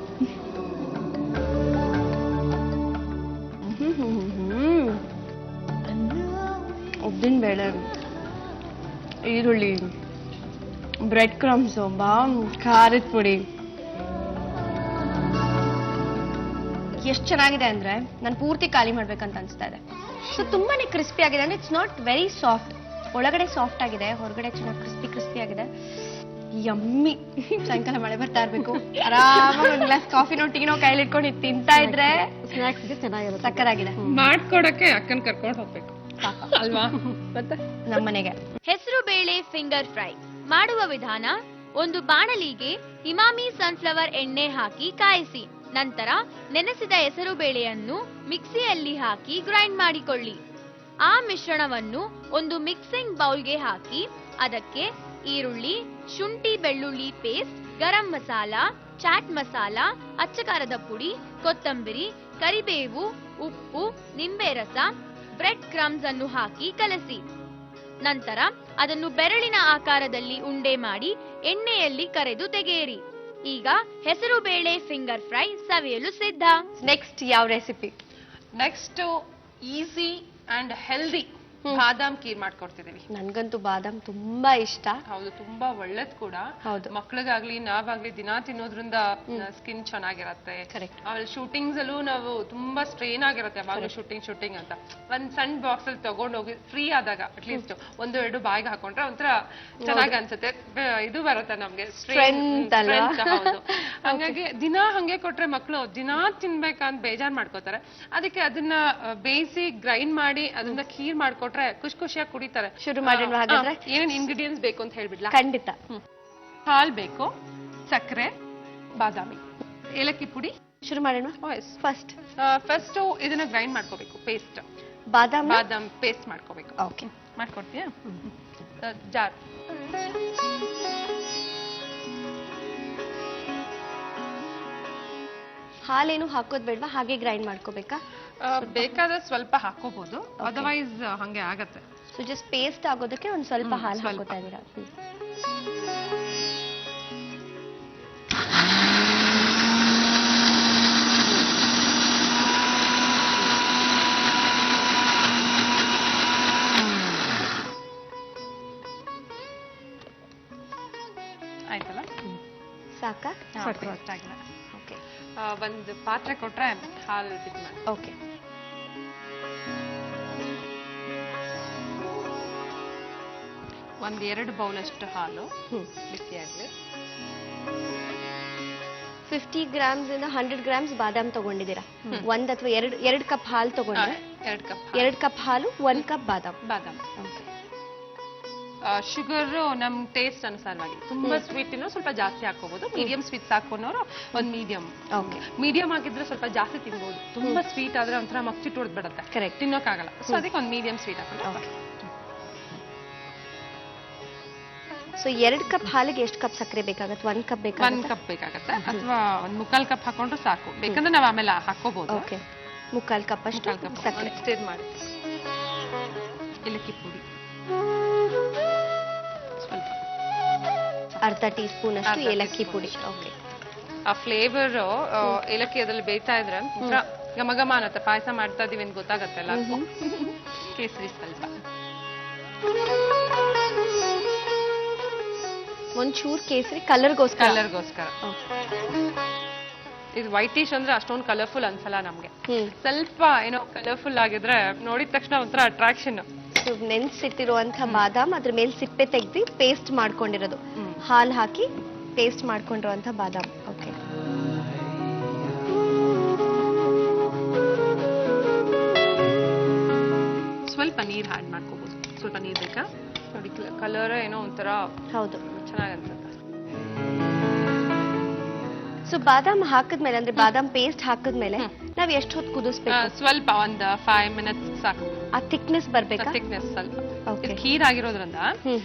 ಉದ್ದಿನ ಬೇಳೆ, ಈರುಳ್ಳಿ, ಬ್ರೆಡ್ ಕ್ರಮ್ಸು, ಖಾರದ ಪುಡಿ, ಎಷ್ಟು ಚೆನ್ನಾಗಿದೆ ಅಂದ್ರೆ ನಾನು ಪೂರ್ತಿ ಖಾಲಿ ಮಾಡ್ಬೇಕಂತ ಅನ್ಸ್ತಾ ಇದೆ. ಸೊ ತುಂಬಾನೇ ಕ್ರಿಸ್ಪಿ ಆಗಿದೆ. ಅಂದ್ರೆ ಇಟ್ಸ್ ನಾಟ್ ವೆರಿ ಸಾಫ್ಟ್. ಒಳಗಡೆ ಸಾಫ್ಟ್ ಆಗಿದೆ, ಹೊರಗಡೆ ಚೆನ್ನಾಗಿ ಕ್ರಿಸ್ಪಿ ಆಗಿದೆ. ಯಮ್ಮಿ. ಸಾಯಂಕಾಲ ಮಳೆ ಬರ್ತಾ ಇರ್ಬೇಕು, ಆರಾಮಾಗಿ ಒಂದು ಗ್ಲಾಸ್ ಕಾಫಿನೋ ಟೀನೋ ಕೈಲಿ ಇಟ್ಕೊಂಡು ತಿಂತಾ ಇದ್ರೆ ಸ್ನಾಕ್ಸ್ಗೆ ಚೆನ್ನಾಗಿರುತ್ತೆ. ಸಕ್ಕರಾಗಿದೆ. ಮಾಡ್ಕೊಡಕ್ಕೆ ಅಕ್ಕನ್ ಕರ್ಕೊಂಡು ಹೋಗ್ಬೇಕು ಅಲ್ವಾ? ಮತ್ತೆ ನಮ್ಮನೆಗೆ ಹೆಸರು ಬೇಳೆ ಫಿಂಗರ್ ಫ್ರೈ ಮಾಡುವ ವಿಧಾನ: ಒಂದು ಬಾಣಲಿಗೆ ಇಮಾಮಿ ಸನ್ಫ್ಲವರ್ ಎಣ್ಣೆ ಹಾಕಿ ಕಾಯಿಸಿ. ನಂತರ ನೆನೆಸಿದ ಹೆಸರು ಬೇಳೆಯನ್ನು ಮಿಕ್ಸಿಯಲ್ಲಿ ಹಾಕಿ ಗ್ರೈಂಡ್ ಮಾಡಿಕೊಳ್ಳಿ. ಆ ಮಿಶ್ರಣವನ್ನು ಒಂದು ಮಿಕ್ಸಿಂಗ್ ಬೌಲ್ಗೆ ಹಾಕಿ ಅದಕ್ಕೆ ಈರುಳ್ಳಿ, ಶುಂಠಿ ಬೆಳ್ಳುಳ್ಳಿ ಪೇಸ್ಟ್, ಗರಂ ಮಸಾಲ, ಚಾಟ್ ಮಸಾಲ, ಅಚ್ಚ ಖಾರದ ಪುಡಿ, ಕೊತ್ತಂಬರಿ, ಕರಿಬೇವು, ಉಪ್ಪು, ನಿಂಬೆ ರಸ, ಬ್ರೆಡ್ ಕ್ರಮ್ಸ್ ಅನ್ನು ಹಾಕಿ ಕಲಸಿ. ನಂತರ ಅದನ್ನು ಬೆರಳಿನ ಆಕಾರದಲ್ಲಿ ಉಂಡೆ ಮಾಡಿ ಎಣ್ಣೆಯಲ್ಲಿ ಕರೆದು ತೆಗೆಯಿರಿ. ಈಗ ಹೆಸರು ಬೇಳೆ ಫಿಂಗರ್ ಫ್ರೈ ಸವಿಯಲು ಸಿದ್ಧ. ನೆಕ್ಸ್ಟ್ ಯಾವ recipe? Next easy and healthy ಬಾದಾಮ್ ಖೀರ್ ಮಾಡ್ಕೊಡ್ತಿದೀವಿ. ನನ್ಗಂತೂ ಬಾದಾಮ್ ತುಂಬಾ ಇಷ್ಟ. ಹೌದು, ತುಂಬಾ ಒಳ್ಳೇದ್ ಕೂಡ. ಹೌದು. ಮಕ್ಳಿಗಾಗ್ಲಿ ನಾವಾಗ್ಲಿ ದಿನಾ ತಿನ್ನೋದ್ರಿಂದ ಸ್ಕಿನ್ ಚೆನ್ನಾಗಿರತ್ತೆ. ಕರೆಕ್ಟ್. ಆಮೇಲೆ ಶೂಟಿಂಗ್ಸ್ ಅಲ್ಲೂ ನಾವು ತುಂಬಾ ಸ್ಟ್ರೈನ್ ಆಗಿರತ್ತೆ ಯಾವಾಗ ಶೂಟಿಂಗ್ ಅಂತ. ಒಂದ್ ಸಣ್ಣ ಬಾಕ್ಸ್ ಅಲ್ಲಿ ತಗೊಂಡೋಗಿ ಫ್ರೀ ಆದಾಗ ಅಟ್ಲೀಸ್ಟ್ 1-2 ಬಾಯಿಗೆ ಹಾಕೊಂಡ್ರೆ ಒಂಥರ ಚೆನ್ನಾಗಿ ಅನ್ಸುತ್ತೆ. ಇದು ಬರುತ್ತೆ ನಮ್ಗೆ Strength ಅಲ್ವಾ? ಹೌದು. ಹಂಗಾಗಿ ದಿನಾ ಹಂಗೆ ಕೊಟ್ರೆ ಮಕ್ಳು ದಿನಾ ತಿನ್ಬೇಕಂತ ಬೇಜಾರ್ ಮಾಡ್ಕೋತಾರೆ. ಅದಕ್ಕೆ ಅದನ್ನ ಬೇಯಿಸಿ ಗ್ರೈಂಡ್ ಮಾಡಿ ಅದನ್ನ ಖೀರ್ ಮಾಡ್ಕೊಟ್ರೆ ಖುಷಿಯಾಗಿ ಕುಡಿತಾರೆ. ಶುರು ಮಾಡೋಣ ಹಾಗಾದ್ರೆ? ಏನೇನ್ ಇಂಗ್ರೀಡಿಯೆಂಟ್ಸ್ ಬೇಕು ಅಂತ ಹೇಳ್ಬಿಡ್ಲಾ? ಖಂಡಿತ. ಹಾಲ್ ಬೇಕು, ಸಕ್ಕರೆ, ಬಾದಾಮಿ, ಏಲಕ್ಕಿ ಪುಡಿ. ಶುರು ಮಾಡೋಣ. ಫಸ್ಟ್ ಇದನ್ನ ಗ್ರೈಂಡ್ ಮಾಡ್ಕೋಬೇಕು. ಪೇಸ್ಟ್ ಬಾದಾಮ್ ಪೇಸ್ಟ್ ಮಾಡ್ಕೋಬೇಕು. ಓಕೆ, ಮಾಡ್ಕೊಡ್ತೀಯಾ? ಜಾರ್. ಹಾಲೇನು ಹಾಕೋದ್ ಬೇಡ್ವಾ? ಹಾಗೆ ಗ್ರೈಂಡ್ ಮಾಡ್ಕೋಬೇಕಾ? ಬೇಕಾದ್ರೆ ಸ್ವಲ್ಪ ಹಾಕೋಬಹುದು, ಅದರ್ವೈಸ್ ಹಂಗೆ ಆಗತ್ತೆ. ಸೊ ಜಸ್ಟ್ ಪೇಸ್ಟ್ ಆಗೋದಕ್ಕೆ ಒಂದ್ ಸ್ವಲ್ಪ ಹಾಲು ಹಾಕೋತಾ ಇದೀರಾ? ಆಯ್ತಲ್ಲ? ಸಾಕಾ? ಆಗಿಲ್ಲ. ಓಕೆ, ಒಂದು ಪಾತ್ರೆ ಕೊಟ್ರೆ ಹಾಲು ಬಿಸಿ ಮಾಡಿ. ಓಕೆ. ಒಂದ್ 2 ಬೌಲ್ ಅಷ್ಟು ಹಾಲು ಬಿಸಿ ಆಗ್ಲಿ. 50 ಗ್ರಾಮ್ಸ್ ಇಂದ 100 ಗ್ರಾಮ್ಸ್ ಬಾದಾಮ್ ತಗೊಂಡಿದ್ದೀರಾ? ಒಂದ್ ಅಥವಾ ಎರಡು ಕಪ್ ಹಾಲು ತಗೊಂಡ್ರೆ 2 ಕಪ್ ಹಾಲು 1 ಕಪ್ ಬಾದಾಮ್. ಶುಗರ್ ನಮ್ ಟೇಸ್ಟ್ ಅನುಸಾರವಾಗಿ. ತುಂಬಾ ಸ್ವೀಟ್ ಇನ್ನೂ ಸ್ವಲ್ಪ ಜಾಸ್ತಿ ಹಾಕೋಬಹುದು. ಮೀಡಿಯಂ ಸ್ವೀಟ್ ಹಾಕೋನವ್ರು ಒಂದ್ ಮೀಡಿಯಂ ಆಗಿದ್ರೆ ಸ್ವಲ್ಪ ಜಾಸ್ತಿ ತಿನ್ಬಹುದು. ತುಂಬಾ ಸ್ವೀಟ್ ಆದ್ರೆ ಒಂಥರ ಮಕ್ಚಿಟ್ಟು ಹೊಡೆದ್ಬಿಡತ್ತೆ, ಕರೆಕ್ಟ್, ತಿನ್ನೋಕ್ಕಾಗಲ್ಲ. ಸೊ ಅದಕ್ಕೆ ಒಂದ್ ಮೀಡಿಯಂ ಸ್ವೀಟ್ ಹಾಕೊಂಡು ಸೊ 2 ಕಪ್ ಹಾಲಿಗೆ ಎಷ್ಟು ಕಪ್ ಸಕ್ಕರೆ ಬೇಕಾಗತ್ತೆ? 1 ಕಪ್ 1 ಬೇಕಾಗತ್ತೆ? ಕಪ್ ಬೇಕಾಗತ್ತೆ, ಅಥವಾ 1/4 ಕಪ್ ಹಾಕೊಂಡ್ರೆ ಸಾಕು. ಬೇಕಂದ್ರೆ ನಾವ್ ಆಮೇಲೆ ಹಾಕೋಬಹುದು. ಓಕೆ, 1/4 ಕಪ್ ಅಷ್ಟು 1/4 ಕಪ್ ಸಕ್ಕರೆ. ಸ್ಟಿರ್ ಮಾಡಿ. ಏಲಕ್ಕಿ ಪುಡಿ ಸ್ವಲ್ಪ, ಅರ್ಧ ಟೀ ಸ್ಪೂನ್ ಅಷ್ಟು ಅರ್ಧ ಏಲಕ್ಕಿ teaspoon ಪುಡಿ. ಅಷ್ಟು. ಓಕೆ. ಆ ಫ್ಲೇವರ್ ಏಲಕ್ಕಿ ಅದ್ರಲ್ಲಿ ಬೇಯ್ತಾ ಇದ್ರೆ ಒಂಥರ ಘಮ ಘಮ ಅನ್ನತ್ತೆ. ಪಾಯಸ ಮಾಡ್ತಾ ಇದೀವಿ ಅಂತ ಗೊತ್ತಾಗತ್ತೆ ಎಲ್ಲರಿಗೂ. ಕೇಸರಿ ಸ್ವಲ್ಪ, ಒಂಚೂರು ಕೇಸರಿ ಕಲರ್ಗೋಸ್ಕರ. ಕಲರ್ಗೋಸ್ಕರ. ಇದು ವೈಟಿಶ್ ಅಂದ್ರೆ ಅಷ್ಟೊಂದು ಕಲರ್ಫುಲ್ ಅನ್ಸಲ್ಲ ನಮ್ಗೆ. ಸ್ವಲ್ಪ ಏನೋ ಕಲರ್ಫುಲ್ ಆಗಿದ್ರೆ ನೋಡಿದ ತಕ್ಷಣ ಒಂಥರ ಅಟ್ರಾಕ್ಷನ್. ನೆನ್ಸಿಟ್ಟಿರುವಂತ ಬಾದಾಮ್, ಅದ್ರ ಮೇಲೆ ಸಿಪ್ಪೆ ತೆಗ್ದು ಪೇಸ್ಟ್ ಮಾಡ್ಕೊಂಡಿರೋದು, ಹಾಲು ಹಾಕಿ ಪೇಸ್ಟ್ ಮಾಡ್ಕೊಂಡಿರುವಂತ ಬಾದಾಮ್. ಓಕೆ. ಸ್ವಲ್ಪ ನೀರ್ ಆಡ್ ಮಾಡ್ಕೋಬಹುದು. ಸ್ವಲ್ಪ ನೀರ್ ಬೇಕಾ ನೋಡಿ, ಕಲರ್ ಏನೋ ಒಂಥರ ಹೌದು, ಚೆನ್ನಾಗ್ ಅನ್ಸುತ್ತೆ. ಸೊ ಬಾದಾಮ್ ಹಾಕಿದ್ಮೇಲೆ, ಅಂದ್ರೆ ಬಾದಾಮ್ ಪೇಸ್ಟ್ ಹಾಕಿದ್ಮೇಲೆ ನಾವ್ ಎಷ್ಟು ಹೊತ್ತು ಕುದಿಸ್ಬೇಕು? ಸ್ವಲ್ಪ ಒಂದು 5 ಮಿನಿಟ್ಸ್ ಸಾಕು. ಆ ಥಿಕ್ನೆಸ್ ಬರ್ಬೇಕಾ? ಥಿಕ್ನೆಸ್ ಸ್ವಲ್ಪ. Okay. ಇದು ಖೀರ್ ಆಗಿರೋದ್ರಿಂದ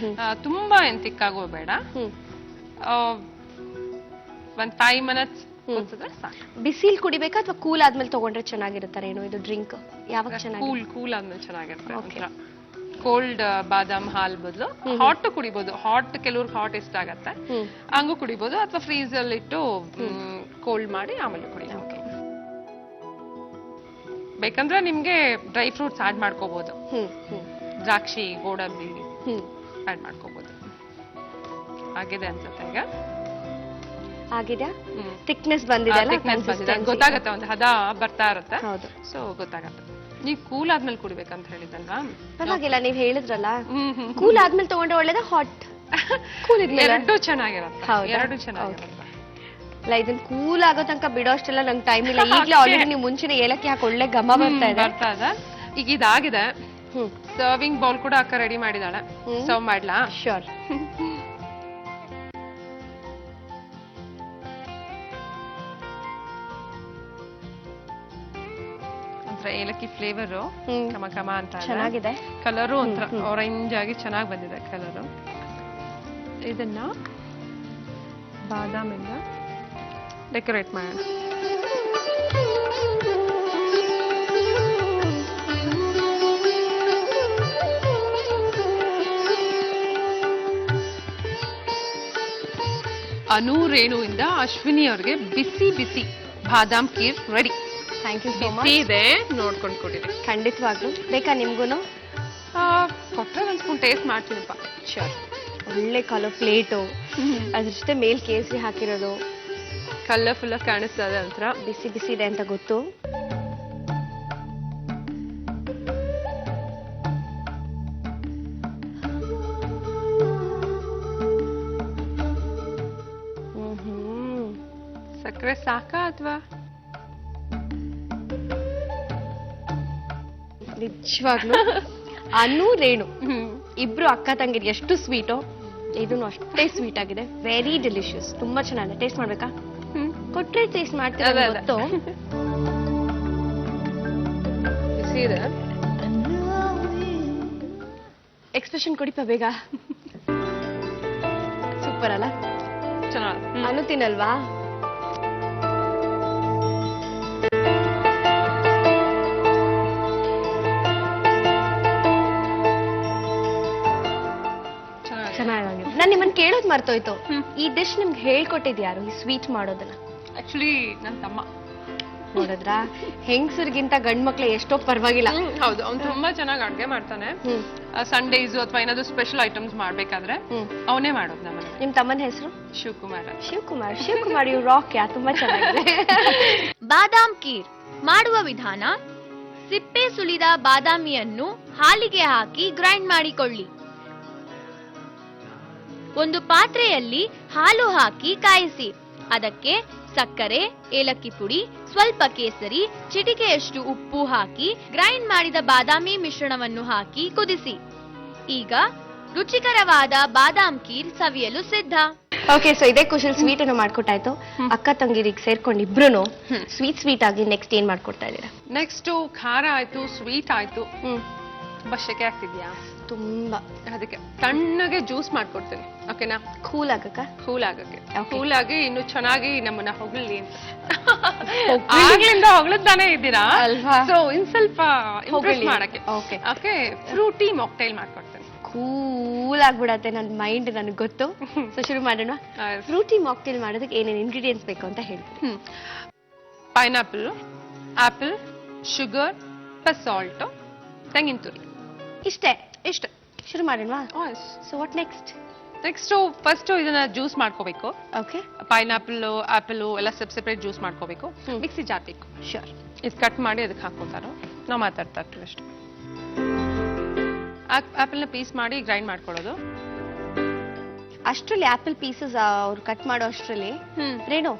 ತುಂಬಾ ಏನ್ ತಿಕ್ಕಾಗೋ ಬೇಡ. ಒಂದ್ 5 ಮಿನಿಟ್ಸ್ ಕುದಿಸಿದ್ರೆ ಸಾಕು. ಬಿಸಿಲ್ ಕುಡಿಬೇಕಾ ಅಥವಾ ಕೂಲ್ ಆದ್ಮೇಲೆ ತಗೊಂಡ್ರೆ ಚೆನ್ನಾಗಿರುತ್ತಾರೆ ಏನು ಇದು ಡ್ರಿಂಕ್? ಯಾವಾಗ ಚೆನ್ನಾಗಿ? ಕೂಲ್ ಆದ್ಮೇಲೆ ಚೆನ್ನಾಗಿರುತ್ತೆ. Okay. ಕೋಲ್ಡ್ ಬಾದಾಮ್ ಹಾಲ್ ಬದಲು ಹಾಟ್ ಕುಡಿಬಹುದು. ಹಾಟ್ ಕೆಲವ್ರಿಗೆ ಹಾಟ್ ಇಷ್ಟ ಆಗತ್ತೆ, ಹಂಗೂ ಕುಡಿಬಹುದು. ಅಥವಾ ಫ್ರೀಸ್ ಅಲ್ಲಿ ಇಟ್ಟು ಕೋಲ್ಡ್ ಮಾಡಿ ಆಮೇಲೆ ಕುಡಿ. ಬೇಕಂದ್ರೆ ನಿಮ್ಗೆ ಡ್ರೈ ಫ್ರೂಟ್ಸ್ ಆಡ್ ಮಾಡ್ಕೋಬಹುದು. ದ್ರಾಕ್ಷಿ, ಗೋಡಂಬಿ ಆಡ್ ಮಾಡ್ಕೋಬಹುದು. ಆಗಿದೆ ಅನ್ಸುತ್ತೆ ಈಗ. ಆಗಿದೆ, ಥಿಕ್ನೆಸ್ ಬಂದಿದೆ ಅಲ್ಲ? ಗೊತ್ತಾಗತ್ತೆ, ಒಂದು ಹದ ಬರ್ತಾ ಇರುತ್ತೆ. ಹೌದು, ಸೊ ಗೊತ್ತಾಗತ್ತೆ. ನೀವ್ ಕೂಲ್ ಆದ್ಮೇಲೆ ಕುಡಿಬೇಕಂತ ಹೇಳಿದಲ್ವಾ? ಪರವಾಗಿಲ್ಲ, ನೀವ್ ಹೇಳಿದ್ರಲ್ಲ. ಕೂಲ್ ಆದ್ಮೇಲೆ ತಗೊಂಡ್ರೆ ಒಳ್ಳೇದ, ಹಾಟ್ ಕೂಲ್ ಇದ್ಮೇಲೆ? ಎರಡು ಚೆನ್ನಾಗಿರುತ್ತೆ. ಹೌದಾ? ಎರಡು ಚೆನ್ನಾಗಿರುತ್ತೆ. ಇಲ್ಲ, ಇದನ್ನ ಕೂಲ್ ಆಗೋ ತನಕ ಬಿಡೋ ಅಷ್ಟೆಲ್ಲ ನಂಗೆ ಟೈಮ್ ಇಲ್ಲ. ಈಗಲೇ ಆಲ್ರೆಡಿ ನೀವು ಮುಂಚೆನೆ ಏಲಕ್ಕಿ ಹಾಕಿ ಒಳ್ಳೆ ಘಮ ಬರ್ತಾ ಇದೆ. ಈಗ ಇದಾಗಿದೆ. ಸರ್ವಿಂಗ್ ಬೌಲ್ ಕೂಡ ಅಕ್ಕ ರೆಡಿ ಮಾಡಿದಾಳೆ. ಸರ್ವ್ ಮಾಡ್ಲಾ? ಶ್ಯೂರ್. ಒಂಥರ ಏಲಕ್ಕಿ ಫ್ಲೇವರ್ ಘಮ ಘಮ ಅಂತ ಚೆನ್ನಾಗಿದೆ. ಕಲರು ಒಂಥರ ಆರೆಂಜ್ ಆಗಿ ಚೆನ್ನಾಗಿ ಬಂದಿದೆ ಕಲರು. ಇದನ್ನ ಬಾದಾಮಿಂದ ಡೆಕೋರೇಟ್ ಮಾಡೋಣ. ಅನು ರೇಣುವಿಂದ ಅಶ್ವಿನಿ ಅವ್ರಿಗೆ ಬಿಸಿ ಬಿಸಿ badam kheer ready. Thank you so much. ಬಿಸಿ ಇದೆ, ನೋಡ್ಕೊಂಡು ಕೊಟ್ಟಿರಿ. ಖಂಡಿತವಾಗ್ಲು. ಬೇಕಾ ನಿಮ್ಗೂನು? ಕೊಟ್ಟರೆ ಒಂದು ಸ್ಪೂನ್ ಟೇಸ್ಟ್ ಮಾಡ್ತೀನಪ್ಪ. ಶ್ಯೂರ್. ಒಳ್ಳೆ ಕಲರ್ ಪ್ಲೇಟು, ಅದ್ರ ಜೊತೆ ಮೇಲ್ ಕೇಸರಿ ಹಾಕಿರೋದು, ಕಲರ್ಫುಲ್ ಆಗಿ ಕಾಣಿಸ್ತಾ ಇದೆ. ಒಂಥರ ಬಿಸಿ ಬಿಸಿ ಇದೆ ಅಂತ ಗೊತ್ತು. ಸಕ್ಕರೆ ಸಾಕಾ ಅಥವಾ? ನಿಜವಾಗ್ಲು ಅನು ರೇಣು ಇಬ್ರು ಅಕ್ಕ ತಂಗಿರಿ ಎಷ್ಟು ಸ್ವೀಟು, ಇದನ್ನು ಅಷ್ಟೇ ಸ್ವೀಟ್ ಆಗಿದೆ. ವೆರಿ ಡೆಲಿಷಿಯಸ್, ತುಂಬಾ ಚೆನ್ನಾಗಿದೆ. ಟೇಸ್ಟ್ ಮಾಡ್ಬೇಕಾ? ಕೊಟ್ರೆ ಟೇಸ್ಟ್ ಮಾಡ್ತೀರಾ ಗೊತ್ತು. ಬಿಸಿ ಇದೆ. ಎಕ್ಸ್ಪ್ರೆಷನ್ ಕೊಡಿಪ ಬೇಗ. ಸೂಪರ್ ಅಲ್ಲ? ಚೆನ್ನಾಗಿ. ಅನು ತಿನ್ನಲ್ವಾ? ಚೆನ್ನಾಗಿದೆ. ನಾನು ನಿಮ್ಮನ್ನ ಕೇಳೋದ್ ಮರ್ತೋಯ್ತು, ಈ ಡಿಶ್ ನಿಮ್ಗೆ ಹೇಳ್ಕೊಟ್ಟಿದ್ಯಾರು, ಈ ಸ್ವೀಟ್ ಮಾಡೋದನ್ನ? ಆಕ್ಚುಲಿ ನನ್ನ ತಮ್ಮ. ನೋಡಿದ್ರಾ, ಹೆಂಗಸರಿಗಿಂತ ಗಂಡ್ ಮಕ್ಳು ಎಷ್ಟೋ ಪರವಾಗಿಲ್ಲ. ಹೌದು, ಅವ್ನು ತುಂಬಾ ಚೆನ್ನಾಗಿ ಅಡ್ಗೆ ಮಾಡ್ತಾನೆ. ಸಂಡೇಸ್ ಅಥವಾ ಏನಾದ್ರು ಸ್ಪೆಷಲ್ ಐಟಮ್ಸ್ ಮಾಡ್ಬೇಕಾದ್ರೆ ಅವನೇ ಮಾಡೋದು ನಮ್ಮನೆ. ನಿಮ್ ತಮ್ಮನ ಹೆಸರು? ಶಿವಕುಮಾರ್. ಶಿವಕುಮಾರ್. ಶಿವಕುಮಾರ್, ಇವ್ ರಾಕ್ ಯಾ, ತುಂಬಾ ಚೆನ್ನಾಗಿದೆ. ಬಾದಾಮ್ ಖೀರ್ ಮಾಡುವ ವಿಧಾನ: ಸಿಪ್ಪೆ ಸುಲಿದ ಬಾದಾಮಿಯನ್ನು ಹಾಲಿಗೆ ಹಾಕಿ ಗ್ರೈಂಡ್ ಮಾಡಿಕೊಳ್ಳಿ. ಒಂದು ಪಾತ್ರೆಯಲ್ಲಿ ಹಾಲು ಹಾಕಿ ಕಾಯಿಸಿ. ಅದಕ್ಕೆ ಸಕ್ಕರೆ, ಏಲಕ್ಕಿ ಪುಡಿ, ಸ್ವಲ್ಪ ಕೇಸರಿ, ಚಿಟಿಕೆಯಷ್ಟು ಉಪ್ಪು ಹಾಕಿ ಗ್ರೈಂಡ್ ಮಾಡಿದ ಬಾದಾಮಿ ಮಿಶ್ರಣವನ್ನು ಹಾಕಿ ಕುದಿಸಿ. ಈಗ ರುಚಿಕರವಾದ ಬಾದಾಮ್ ಖೀರ್ ಸವಿಯಲು ಸಿದ್ಧ. ಓಕೆ, ಸೊ ಇದೇ ಖುಷಿಲ್ ಸ್ವೀಟ್ ಅನ್ನು ಮಾಡ್ಕೊಟ್ಟಾಯ್ತು. ಅಕ್ಕ ತಂಗಿರಿಗೆ ಸೇರ್ಕೊಂಡು ಇಬ್ರು ಸ್ವೀಟ್ ಆಗಿ ನೆಕ್ಸ್ಟ್ ಏನ್ ಮಾಡ್ಕೊಡ್ತಾ ಇದೀರಾ? ನೆಕ್ಸ್ಟ್ ಖಾರ ಆಯ್ತು, ಸ್ವೀಟ್ ಆಯ್ತು. ತುಂಬಾ ಶೆಕೆ ಆಗ್ತಿದ್ಯಾ? ತುಂಬಾ ಅದಕ್ಕೆ ತಣ್ಣಗೆ ಜ್ಯೂಸ್ ಮಾಡ್ಕೊಡ್ತೀನಿ, ಓಕೆನಾ? ಕೂಲ್ ಆಗಕ್ಕ. ಕೂಲ್ ಆಗಕ್ಕೆ, Okay. ಕೂಲ್ ಆಗಿ ಇನ್ನು ಚೆನ್ನಾಗಿ ನಮ್ಮನ್ನ ಹೊಗಳಿ ಅಂತ. ಆಗ್ಲಿಂದ ಹೊಗಳದ್ದಾನೆ ಇದ್ದೀರಾ ಅಲ್ವಾ? ಸೊ ಇನ್ ಸ್ವಲ್ಪ ಇಂಪ್ರೆಸ್ ಹೊಗಳಿ. ಮಾಡಕ್ಕೆ Okay. ಓಕೆ, ಫ್ರೂಟಿ ಮಾಕ್ಟೈಲ್ ಮಾಡ್ಕೊಡ್ತೀನಿ. ಕೂಲ್ ಆಗ್ಬಿಡತ್ತೆ ನನ್ನ ಮೈಂಡ್, ನನಗೆ ಗೊತ್ತು. ಸೊ ಶುರು ಮಾಡೋಣ. ಫ್ರೂಟಿ ಮಾಕ್ಟೇಲ್ ಮಾಡೋದಕ್ಕೆ ಏನೇನು ಇಂಗ್ರೀಡಿಯೆಂಟ್ಸ್ ಬೇಕು ಅಂತ ಹೇಳ್ತೀನಿ. Pineapple, apple, sugar plus salt, ತೆಂಗಿನ ತುರಿ, ಇಷ್ಟೇ. ಇಷ್ಟೇ. ಶುರು ಮಾಡೋಣ. So what next? Next first ಇದನ್ನ ಜ್ಯೂಸ್ ಮಾಡ್ಕೋಬೇಕು. ಓಕೆ, ಪೈನಾಪಲ್, ಆಪಲ್ ಎಲ್ಲ ಸೆಪರೇಟ್ ಜ್ಯೂಸ್ ಮಾಡ್ಕೋಬೇಕು. ಹ್ಮ್. ಮಿಕ್ಸಿ ಜಾರ್ ಬೇಕು. ಶೋರ್. ಇದು ಕಟ್ ಮಾಡಿ ಅದಕ್ಕೆ ಹಾಕೋತಾರೋ, ನಾವು ಮಾತಾಡ್ತಾ ಇರ್ತೀವಿ ಅಷ್ಟೇ. ಆಪಲ್ನ ಪೀಸ್ ಮಾಡಿ ಗ್ರೈಂಡ್ ಮಾಡ್ಕೊಳ್ಳೋದು. ಅಷ್ಟರಲ್ಲಿ ಆಪಲ್ ಪೀಸಸ್ ಅವ್ರು ಕಟ್ ಮಾಡೋ ಅಷ್ಟರಲ್ಲಿ ರೇಣು,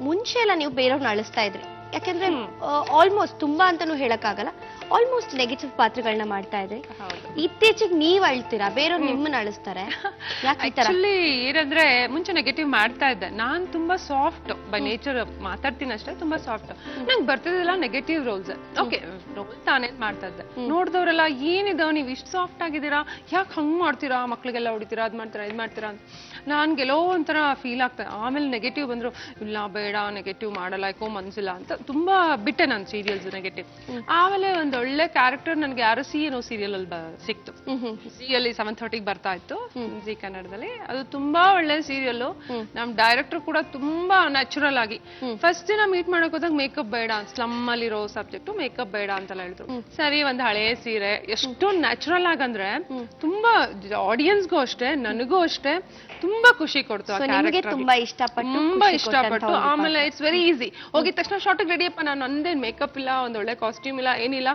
ಮುಂಚೆ ಎಲ್ಲ ನೀವು ಬೇರೆಯವ್ರನ್ನ ಅಳಿಸ್ತಾ ಇದ್ರಿ. ಯಾಕೆಂದ್ರೆ ಆಲ್ಮೋಸ್ಟ್ ತುಂಬಾ ಅಂತಾನೂ ಹೇಳಕ್ಕಾಗಲ್ಲ, ಆಲ್ಮೋಸ್ಟ್ ನೆಗೆಟಿವ್ ಪಾತ್ರಗಳನ್ನ ಮಾಡ್ತಾ ಇದ್ರಿ. ಇತ್ತೀಚೆಗೆ ನೀವ್ ಅಳ್ತೀರಾ, ಬೇರೆಯವ್ರು ನಿಮ್ಮನ್ನ ಅಳಿಸ್ತಾರೆ. ಯಾಕೆ ಈ ತರ? ಆಕ್ಚುಲಿ ಏನಂದ್ರೆ ಮುಂಚೆ ನೆಗೆಟಿವ್ ಮಾಡ್ತಾ ಇದ್ದೆ. ನಾನ್ ತುಂಬಾ ಸಾಫ್ಟ್ ಬೈ ನೇಚರ್, ಮಾತಾಡ್ತೀನಿ ಅಷ್ಟೇ, ತುಂಬಾ ಸಾಫ್ಟ್. ನಂಗೆ ಬರ್ತಿದ್ದಿಲ್ಲ ನೆಗೆಟಿವ್ ರೋಲ್ಸ್. ಓಕೆ, ರೋಲ್ ತಾನೇನ್ ಮಾಡ್ತಾ ಇದ್ದೆ. ನೋಡ್ದವ್ರೆಲ್ಲ ಏನಿದಾವ ನೀವು ಇಷ್ಟು ಸಾಫ್ಟ್ ಆಗಿದ್ದೀರಾ, ಯಾಕೆ ಹಂಗ್ ಮಾಡ್ತೀರಾ, ಮಕ್ಳಿಗೆಲ್ಲ ಹೊಡಿತೀರಾ, ಅದ್ ಮಾಡ್ತೀರಾ, ಇದ್ ಮಾಡ್ತೀರಾ ಅಂತ ನನ್ಗೆಲ್ಲೋ ಒಂಥರ ಫೀಲ್ ಆಗ್ತದೆ. ಆಮೇಲೆ ನೆಗೆಟಿವ್ ಬಂದ್ರು, ಇಲ್ಲ ಬೇಡ ನೆಗೆಟಿವ್ ಮಾಡಲ್ಲ, ಯಾಕೋ ಮನ್ಸಿಲ್ಲ ಅಂತ ತುಂಬಾ ಬಿಟ್ಟೆ ನಾನು ಸೀರಿಯಲ್ಸ್ ನೆಗೆಟಿವ್. ಆಮೇಲೆ ಒಂದ್ ಒಳ್ಳೆ ಕ್ಯಾರೆಕ್ಟರ್ ನನ್ಗೆ ಯಾರು ಏನೋ ಸೀರಿಯಲ್ ಅಲ್ಲಿ ಸಿಕ್ತು. ಸೀರಿಯಲ್ 7:30 ಬರ್ತಾ ಇತ್ತು ಜಿ ಕನ್ನಡದಲ್ಲಿ. ಅದು ತುಂಬಾ ಒಳ್ಳೆ ಸೀರಿಯಲ್. ನಮ್ ಡೈರೆಕ್ಟರ್ ಕೂಡ ತುಂಬಾ ನ್ಯಾಚುರಲ್ ಆಗಿ ಫಸ್ಟ್ ದಿನ ಮೀಟ್ ಮಾಡಕ್ ಹೋದಾಗ ಮೇಕಪ್ ಬೇಡ, ಸ್ಲಮ್ ಅಲ್ಲಿರೋ ಸಬ್ಜೆಕ್ಟ್ ಮೇಕಪ್ ಬೇಡ ಅಂತೆಲ್ಲ ಹೇಳಿದ್ರು. ಸರಿ, ಒಂದ್ ಹಳೆ ಸೀರೆ ಎಷ್ಟು ನ್ಯಾಚುರಲ್ ಆಗಂದ್ರೆ ತುಂಬಾ ಆಡಿಯನ್ಸ್ಗೂ ಅಷ್ಟೇ, ನನಗೂ ಅಷ್ಟೇ ತುಂಬಾ ಖುಷಿ ಕೊಡ್ತು ಆ ಕ್ಯಾರೆಕ್ಟರ್. ತುಂಬಾ ಇಷ್ಟಪಟ್ಟು ಆಮೇಲೆ ಇಟ್ಸ್ ವೆರಿ ಈಸಿ. ಹೋಗಿದ ತಕ್ಷಣ ಶಾರ್ಟ್ ರೆಡಿಯಪ್ಪ, ನಾನು ಒಂದೇನ್ ಮೇಕಪ್ ಇಲ್ಲ, ಒಂದ್ ಒಳ್ಳೆ ಕಾಸ್ಟ್ಯೂಮ್ ಇಲ್ಲ, ಏನಿಲ್ಲ.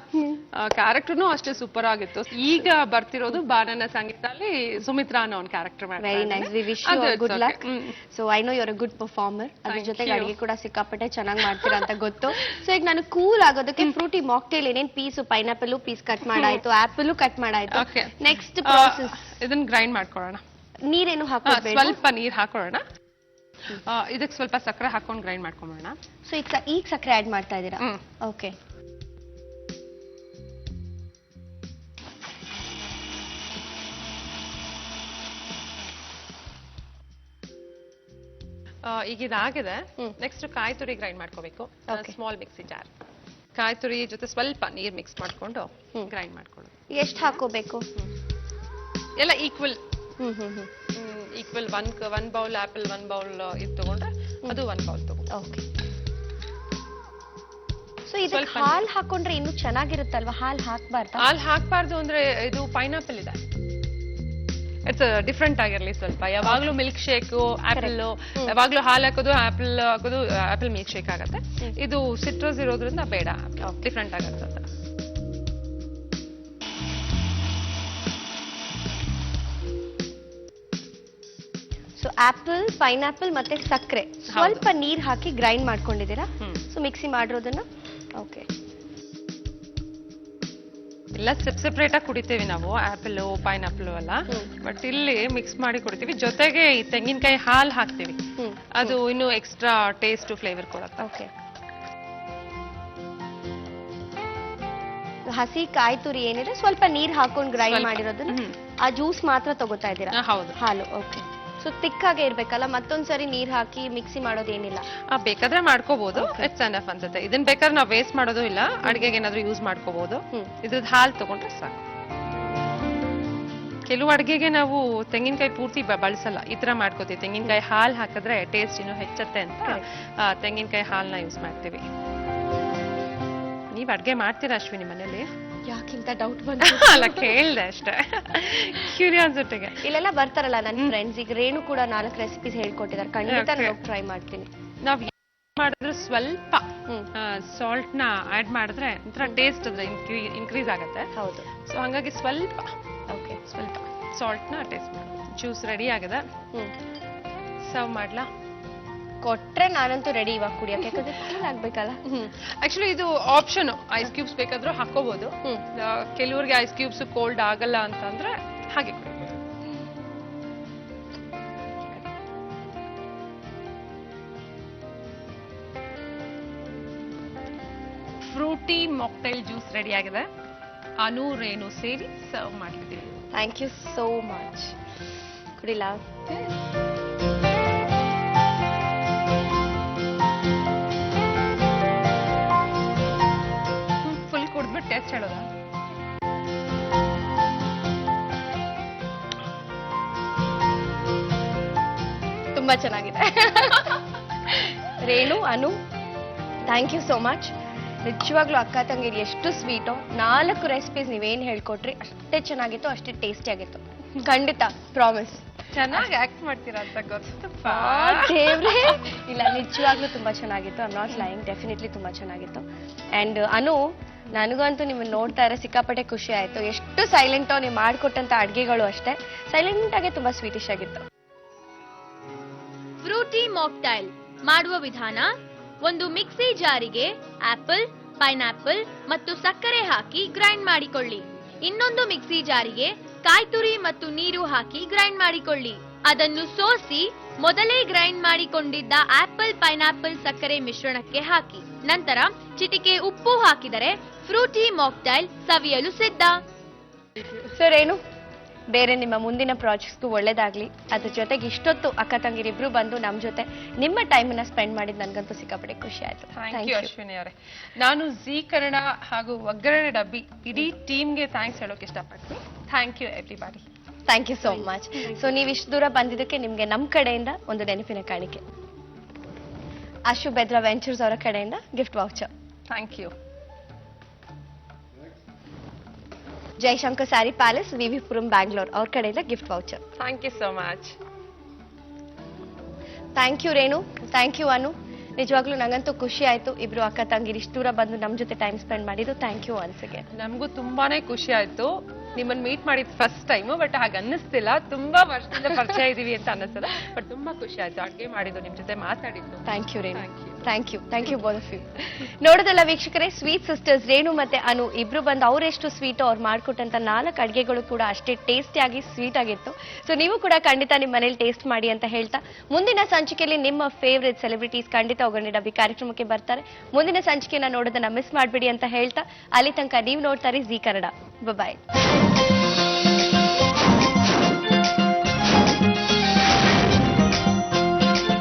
ಕ್ಯಾರೆಕ್ಟರ್ನು ಅಷ್ಟೇ ಸೂಪರ್ ಆಗಿತ್ತು. ಈಗ ಬರ್ತಿರೋದು ಬಾನನ ಸಂಗೀತ ಅಲ್ಲಿ ಸುಮಿತ್ರಾ ಅನ್ನೋ ಒಂದು ಕ್ಯಾರೆಕ್ಟರ್ ಮಾಡ್ತಾರೆ. Very nice, we wish you good luck. So I know you are a good performer. ಅದ್ರ ಜೊತೆಗೆ ಅಡಿಗೆ ಕೂಡ ಸಿಕ್ಕಾಪಟ್ಟೆ ಚೆನ್ನಾಗಿ ಮಾಡ್ತೀರಾ ಅಂತ ಗೊತ್ತು. ಸೊ ಈಗ ನಾನು ಕೂಲ್ ಆಗೋದಕ್ಕೆ ಫ್ರೂಟಿ ಮಾಕ್ಟೇಲ್ ಏನೇನ್ ಪೀಸು, ಪೈನಾಪಲ್ ಪೀಸ್ ಕಟ್ ಮಾಡಾಯ್ತು, ಆಪಲ್ ಕಟ್ ಮಾಡಾಯ್ತು. ನೆಕ್ಸ್ಟ್ ಪ್ರಾಸೆಸ್ ಇದನ್ನ ಗ್ರೈಂಡ್ ಮಾಡ್ಕೊಳ್ಳೋಣ. ನೀರೇನು ಹಾಕೋಬೇಕು? ಸ್ವಲ್ಪ ನೀರ್ ಹಾಕೊಳ್ಳೋಣ. ಇದಕ್ಕೆ ಸ್ವಲ್ಪ ಸಕ್ಕರೆ ಹಾಕೊಂಡು ಗ್ರೈಂಡ್ ಮಾಡ್ಕೊಂಬೋಣ. ಸೊ ಈಗ ಸಕ್ಕರೆ ಆಡ್ ಮಾಡ್ತಾ ಇದ್ದೀರಾ? ಓಕೆ. ಈಗ ಇದಾಗಿದೆ. ನೆಕ್ಸ್ಟ್ ಕಾಯಿ ತುರಿ ಗ್ರೈಂಡ್ ಮಾಡ್ಕೋಬೇಕು. Small mixie jar. ಕಾಯಿ ತುರಿ ಜೊತೆ ಸ್ವಲ್ಪ ನೀರ್ ಮಿಕ್ಸ್ ಮಾಡ್ಕೊಂಡು ಗ್ರೈಂಡ್ ಮಾಡ್ಕೊಳ್ಳೋದು. ಎಷ್ಟು ಹಾಕೋಬೇಕು? ಎಲ್ಲ equal equal. One bowl apple, 1 bowl ಇದು ತಗೊಂಡ್ರೆ ಅದು 1 ಬೌಲ್ ತಗೊಂಡು. ಓಕೆ. ಸೊ ಇದಕ್ಕೆ ಹಾಲು ಹಾಕೊಂಡ್ರೆ ಇನ್ನೂ ಚೆನ್ನಾಗಿರುತ್ತಲ್ವಾ? ಹಾಲು ಹಾಕ್ಬಾರ್ದು? ಹಾಲು ಹಾಕ್ಬಾರ್ದು ಅಂದ್ರೆ ಇದು ಪೈನಾಪಲ್ ಇದೆ, ಇಟ್ಸ್ ಡಿಫ್ರೆಂಟ್ ಆಗಿರ್ಲಿ ಸ್ವಲ್ಪ. ಯಾವಾಗ್ಲೂ ಮಿಲ್ಕ್ ಶೇಕ್ ಆಪಲ್, ಯಾವಾಗ್ಲೂ ಹಾಲು ಹಾಕೋದು ಆಪಲ್ ಹಾಕೋದು, ಆಪಲ್ ಮಿಲ್ಕ್ ಶೇಕ್ ಆಗತ್ತೆ. ಇದು ಸಿಟ್ರಸ್ ಇರೋದ್ರಿಂದ ಬೇಡ, ಡಿಫ್ರೆಂಟ್ ಆಗತ್ತೆ. ಸೊ ಆಪಲ್, ಪೈನಾಪಲ್ ಮತ್ತೆ ಸಕ್ಕರೆ ಸ್ವಲ್ಪ ನೀರ್ ಹಾಕಿ ಗ್ರೈಂಡ್ ಮಾಡ್ಕೊಂಡಿದ್ದೀರಾ? ಸೊ ಮಿಕ್ಸಿ ಮಾಡಿರೋದನ್ನ. ಓಕೆ. ಎಲ್ಲ ಸೆಪರೇಟ್ ಆಗಿ ಕುಡಿತೀವಿ ನಾವು, ಆಪಲ್ ಪೈನಾಪಲ್ ಎಲ್ಲ. ಬಟ್ ಇಲ್ಲಿ ಮಿಕ್ಸ್ ಮಾಡಿ ಕುಡಿತೀವಿ. ಜೊತೆಗೆ ಈ ತೆಂಗಿನಕಾಯಿ ಹಾಲು ಹಾಕ್ತೀವಿ, ಅದು ಇನ್ನು ಎಕ್ಸ್ಟ್ರಾ ಟೇಸ್ಟ್ ಫ್ಲೇವರ್ ಕೊಡುತ್ತೆ. ಓಕೆ. ಹಸಿ ಕಾಯಿ ತುರಿ ಏನಿದೆ ಸ್ವಲ್ಪ ನೀರ್ ಹಾಕೊಂಡು ಗ್ರೈಂಡ್ ಮಾಡಿರೋದನ್ನ ಆ ಜ್ಯೂಸ್ ಮಾತ್ರ ತಗೋತಾ ಇದ್ದೀರಾ? ಹೌದು. ಹಾಲು. ಓಕೆ. ಸೊ ತಿಕ್ಕಾಗೆ ಇರ್ಬೇಕಲ್ಲ, ಮತ್ತೊಂದ್ಸರಿ ನೀರ್ ಹಾಕಿ ಮಿಕ್ಸಿ ಮಾಡೋದೇನಿಲ್ಲ? ಬೇಕಾದ್ರೆ ಮಾಡ್ಕೋಬಹುದು, ಇಟ್ಸ್ ಎನಫ್ ಅನ್ಸುತ್ತೆ. ಇದನ್ನ ಬೇಕಾದ್ರೆ ನಾವು ವೇಸ್ಟ್ ಮಾಡೋದು ಇಲ್ಲ, ಅಡಿಗೆಗೆ ಏನಾದ್ರು ಯೂಸ್ ಮಾಡ್ಕೋಬಹುದು. ಇದ್ರದ್ದು ಹಾಲು ತಗೊಂಡ್ರೆ ಸಾಕು. ಕೆಲವು ಅಡಿಗೆಗೆ ನಾವು ತೆಂಗಿನಕಾಯಿ ಪೂರ್ತಿ ಬಳಸಲ್ಲ, ಈ ತರ ಮಾಡ್ಕೋತೀವಿ. ತೆಂಗಿನಕಾಯಿ ಹಾಲು ಹಾಕಿದ್ರೆ ಟೇಸ್ಟ್ ಇನ್ನೂ ಹೆಚ್ಚತ್ತೆ ಅಂತ ತೆಂಗಿನಕಾಯಿ ಹಾಲನ್ನ ಯೂಸ್ ಮಾಡ್ತೀವಿ. ನೀವ್ ಅಡ್ಗೆ ಮಾಡ್ತೀರಾ ಅಶ್ವಿನಿ ಮನೇಲಿ? ಯಾಕಿಂತ ಡೌಟ್ ಬಂತು? ಅಲ್ಲ, ಕೇಳ್ದೆ ಅಷ್ಟೇ, ಕ್ಯೂರಿಯಾಸಿಟಿಗೆ. ಇಲ್ಲೆಲ್ಲ ಬರ್ತಾರಲ್ಲ ನನ್ನ ಫ್ರೆಂಡ್ಸ್, ಈಗ ರೇಣು ಕೂಡ 4 ರೆಸಿಪೀಸ್ ಹೇಳ್ಕೊಟ್ಟಿದ್ದಾರೆ, ಖಂಡಿತ ನಾನು ಟ್ರೈ ಮಾಡ್ತೀನಿ. ನಾವ್ ಮಾಡಿದ್ರೆ ಸ್ವಲ್ಪ ಸಾಲ್ಟ್ ನ ಆಡ್ ಮಾಡಿದ್ರೆ ಒಂಥರ ಟೇಸ್ಟ್ ಅದ್ರ ಇನ್ಕ್ರೀಸ್ ಆಗತ್ತೆ. ಹೌದು. ಸೊ ಹಂಗಾಗಿ ಸ್ವಲ್ಪ ಸ್ವಲ್ಪ ಸಾಲ್ಟ್ ನ ಟೇಸ್ಟ್ ಮಾಡಿ. ಜ್ಯೂಸ್ ರೆಡಿ ಆಗಿದೆ, ಸರ್ವ್ ಮಾಡ್ಲಾ? ಕೊಟ್ರೆ ನಾನಂತೂ ರೆಡಿ ಇವಾಗ ಕುಡಿಯಕ್ಕೆ, ಯಾಕಂದ್ರೆ ಕೂಲ್ ಆಗ್ಬೇಕಲ್ಲ. ಆಕ್ಚುಲಿ ಇದು ಆಪ್ಷನ್, ಐಸ್ ಕ್ಯೂಬ್ಸ್ ಬೇಕಾದ್ರೂ ಹಾಕೋಬಹುದು. ಕೆಲವ್ರಿಗೆ ಐಸ್ ಕ್ಯೂಬ್ಸ್ ಕೋಲ್ಡ್ ಆಗಲ್ಲ ಅಂತಂದ್ರೆ ಹಾಗೆ ಕುಡಿಬಹುದು. ಫ್ರೂಟಿ ಮಾಕ್ಟೈಲ್ ಜ್ಯೂಸ್ ರೆಡಿ ಆಗಿದೆ. ಅನು ರೇಣು ಸೇರಿ ಸರ್ವ್ ಮಾಡ್ತಿದ್ದೀವಿ. Thank you so much. ಕುಡಿಲ್ಲ? ಫುಲ್ ಕುಡ್ಬಿಟ್ಟು ಟೇಸ್ಟ್ ಹೇಳೋದ? ತುಂಬಾ ಚೆನ್ನಾಗಿದೆ. Renu, Anu, thank you so much. ನಿಜವಾಗ್ಲೂ ಅಕ್ಕ ತಂಗಿರಿ ಎಷ್ಟು ಸ್ವೀಟು. 4 ರೆಸಿಪೀಸ್ ನೀವೇನು ಹೇಳ್ಕೊಟ್ರಿ ಅಷ್ಟೇ ಚೆನ್ನಾಗಿತ್ತು, ಅಷ್ಟೇ ಟೇಸ್ಟಿ ಆಗಿತ್ತು. ಖಂಡಿತ, ಪ್ರಾಮಿಸ್. ಚೆನ್ನಾಗಿ ಆಕ್ಟ್ ಮಾಡ್ತೀರಾ ಅಂತ ಗೊತ್ತಪ್ಪ. ದೇವ್ರೇ, ಇಲ್ಲ ನಿಜವಾಗ್ಲೂ ತುಂಬಾ ಚೆನ್ನಾಗಿತ್ತು. I am not lying, definitely ತುಂಬಾ ಚೆನ್ನಾಗಿತ್ತು. ಅಂಡ್ ಅನು, ನನಗಂತೂ ನಿಮ್ಮನ್ನ ನೋಡ್ತಾ ಇರೋ ಸಿಕ್ಕಾಪಟ್ಟೆ ಖುಷಿ ಆಯ್ತು. ಎಷ್ಟು ಸೈಲೆಂಟೋ ನೀವು ಮಾಡ್ಕೊಟ್ಟಂತ ಅಡ್ಗೆಗಳು ಅಷ್ಟೇ ಸೈಲೆಂಟ್ ಆಗಿ ತುಂಬಾ ಸ್ವೀಟಿಶ್ ಆಗಿತ್ತು. ಫ್ರೂಟಿ ಮಾಕ್ಟೈಲ್ ಮಾಡುವ ವಿಧಾನ: ಒಂದು ಮಿಕ್ಸಿ ಜಾರಿಗೆ ಆಪಲ್, ಪೈನಾಪಲ್ ಮತ್ತು ಸಕ್ಕರೆ ಹಾಕಿ ಗ್ರೈಂಡ್ ಮಾಡಿಕೊಳ್ಳಿ. ಇನ್ನೊಂದು ಮಿಕ್ಸಿ ಜಾರಿಗೆ ಕಾಯಿ ತುರಿ ಮತ್ತು ನೀರು ಹಾಕಿ ಗ್ರೈಂಡ್ ಮಾಡಿಕೊಳ್ಳಿ. ಅದನ್ನು ಸೋಸಿ ಮೊದಲೇ ಗ್ರೈಂಡ್ ಮಾಡಿಕೊಂಡಿದ್ದ ಆಪಲ್, ಪೈನಾಪಲ್, ಸಕ್ಕರೆ ಮಿಶ್ರಣಕ್ಕೆ ಹಾಕಿ. ನಂತರ ಚಿಟಿಕೆ ಉಪ್ಪು ಹಾಕಿದರೆ ಫ್ರೂಟಿ ಮಾಕ್ಟೈಲ್ ಸವಿಯಲು ಸಿದ್ಧ. ಸರ್, ಏನು ಬೇರೆ ನಿಮ್ಮ ಮುಂದಿನ ಪ್ರಾಜೆಕ್ಟ್ಸ್ಗೂ ಒಳ್ಳೇದಾಗ್ಲಿ. ಅದ್ರ ಜೊತೆಗೆ ಇಷ್ಟೊತ್ತು ಅಕ್ಕ ತಂಗಿರಿಬ್ರು ಬಂದು ನಮ್ಮ ಜೊತೆ ನಿಮ್ಮ ಟೈಮನ್ನ ಸ್ಪೆಂಡ್ ಮಾಡಿದ್ ನನ್ಗಂತೂ ಸಿಕ್ಕಾಪಟ್ಟೆ ಖುಷಿ ಆಯ್ತು. ಥ್ಯಾಂಕ್ ಯು ಅಶ್ವಿನಿ ಅವರೇ. ನಾನು ಜೀ ಕನ್ನಡ ಹಾಗೂ ಒಗ್ಗರಣೆ ಡಬ್ಬಿ ಇಡೀ ಟೀಮ್ಗೆ ಥ್ಯಾಂಕ್ಸ್ ಹೇಳೋಕೆ ಇಷ್ಟಪಡ್ತೀನಿ. Thank you everybody. Thank you so much. So ನೀವು ಇಷ್ಟು ದೂರ ಬಂದಿದ್ದಕ್ಕೆ ನಿಮ್ಗೆ ನಮ್ಮ ಕಡೆಯಿಂದ ಒಂದು ನೆನಪಿನ ಕಾಣಿಕೆ. ಆಶು ಬೆದ್ರಾ ವೆಂಚರ್ಸ್ ಅವರ ಕಡೆಯಿಂದ gift voucher. Thank you. Jayashankar Saree Palace, VV Puram, Bangalore ಅವ್ರ ಕಡೆಯಿಂದ gift voucher. Thank you so much. Thank you Renu, thank you Anu. ನಿಜವಾಗ್ಲೂ ನಂಗಂತೂ ಖುಷಿ ಆಯ್ತು ಇಬ್ರು ಅಕ್ಕ ತಂಗಿರಿ ಇಷ್ಟು ದೂರ ಬಂದು ನಮ್ಮ ಜೊತೆ ಟೈಮ್ ಸ್ಪೆಂಡ್ ಮಾಡಿದ್ದು. Thank you once again. ನಮಗೂ ತುಂಬಾನೇ ಖುಷಿ ಆಯ್ತು ನಿಮ್ಮನ್ನ ಮೀಟ್ ಮಾಡಿದ್ ಫಸ್ಟ್ ಟೈಮ್. ಬಟ್ ಹಾಗೆ ಅನ್ನಿಸ್ತಿಲ್ಲ, ತುಂಬಾ ವರ್ಷದಿಂದ ಪರಿಚಯ ಇದೀವಿ ಅಂತ ಅನ್ನಿಸ್ತದ. ಬಟ್ ತುಂಬಾ ಖುಷಿ ಆಯ್ತು ಅಡ್ಗೆ ಮಾಡಿದ್ದು, ನಿಮ್ ಜೊತೆ ಮಾತಾಡಿದ್ದು. Thank you Renu. Thank you. Thank you both of you. ನೋಡೋದಲ್ಲ ವೀಕ್ಷಕರೇ, ಸ್ವೀಟ್ ಸಿಸ್ಟರ್ಸ್ ರೇಣು ಮತ್ತೆ ಅನು ಇಬ್ರು ಬಂದು ಅವರೆಷ್ಟು ಸ್ವೀಟ್ ಅವ್ರು ಮಾಡ್ಕೊಟ್ಟಂತ 4 ಅಡುಗೆಗಳು ಕೂಡ ಅಷ್ಟೇ ಟೇಸ್ಟಿ ಆಗಿ ಸ್ವೀಟ್ ಆಗಿತ್ತು. ಸೊ ನೀವು ಕೂಡ ಖಂಡಿತ ನಿಮ್ಮ ಮನೇಲಿ ಟೇಸ್ಟ್ ಮಾಡಿ ಅಂತ ಹೇಳ್ತಾ, ಮುಂದಿನ ಸಂಚಿಕೆಯಲ್ಲಿ ನಿಮ್ಮ ಫೇವ್ರೆಟ್ ಸೆಲೆಬ್ರಿಟೀಸ್ ಖಂಡಿತ ಒಗ್ಗರಣೆ ಡಬ್ಬಿ ಕಾರ್ಯಕ್ರಮಕ್ಕೆ ಬರ್ತಾರೆ. ಮುಂದಿನ ಸಂಚಿಕೆನ ನೋಡೋದನ್ನ ಮಿಸ್ ಮಾಡ್ಬಿಡಿ ಅಂತ ಹೇಳ್ತಾ, ಅಲ್ಲಿ ತನಕ ನೀವು ನೋಡ್ತಾರೆ ಜೀ ಕನ್ನಡ. ಬಾಯ್.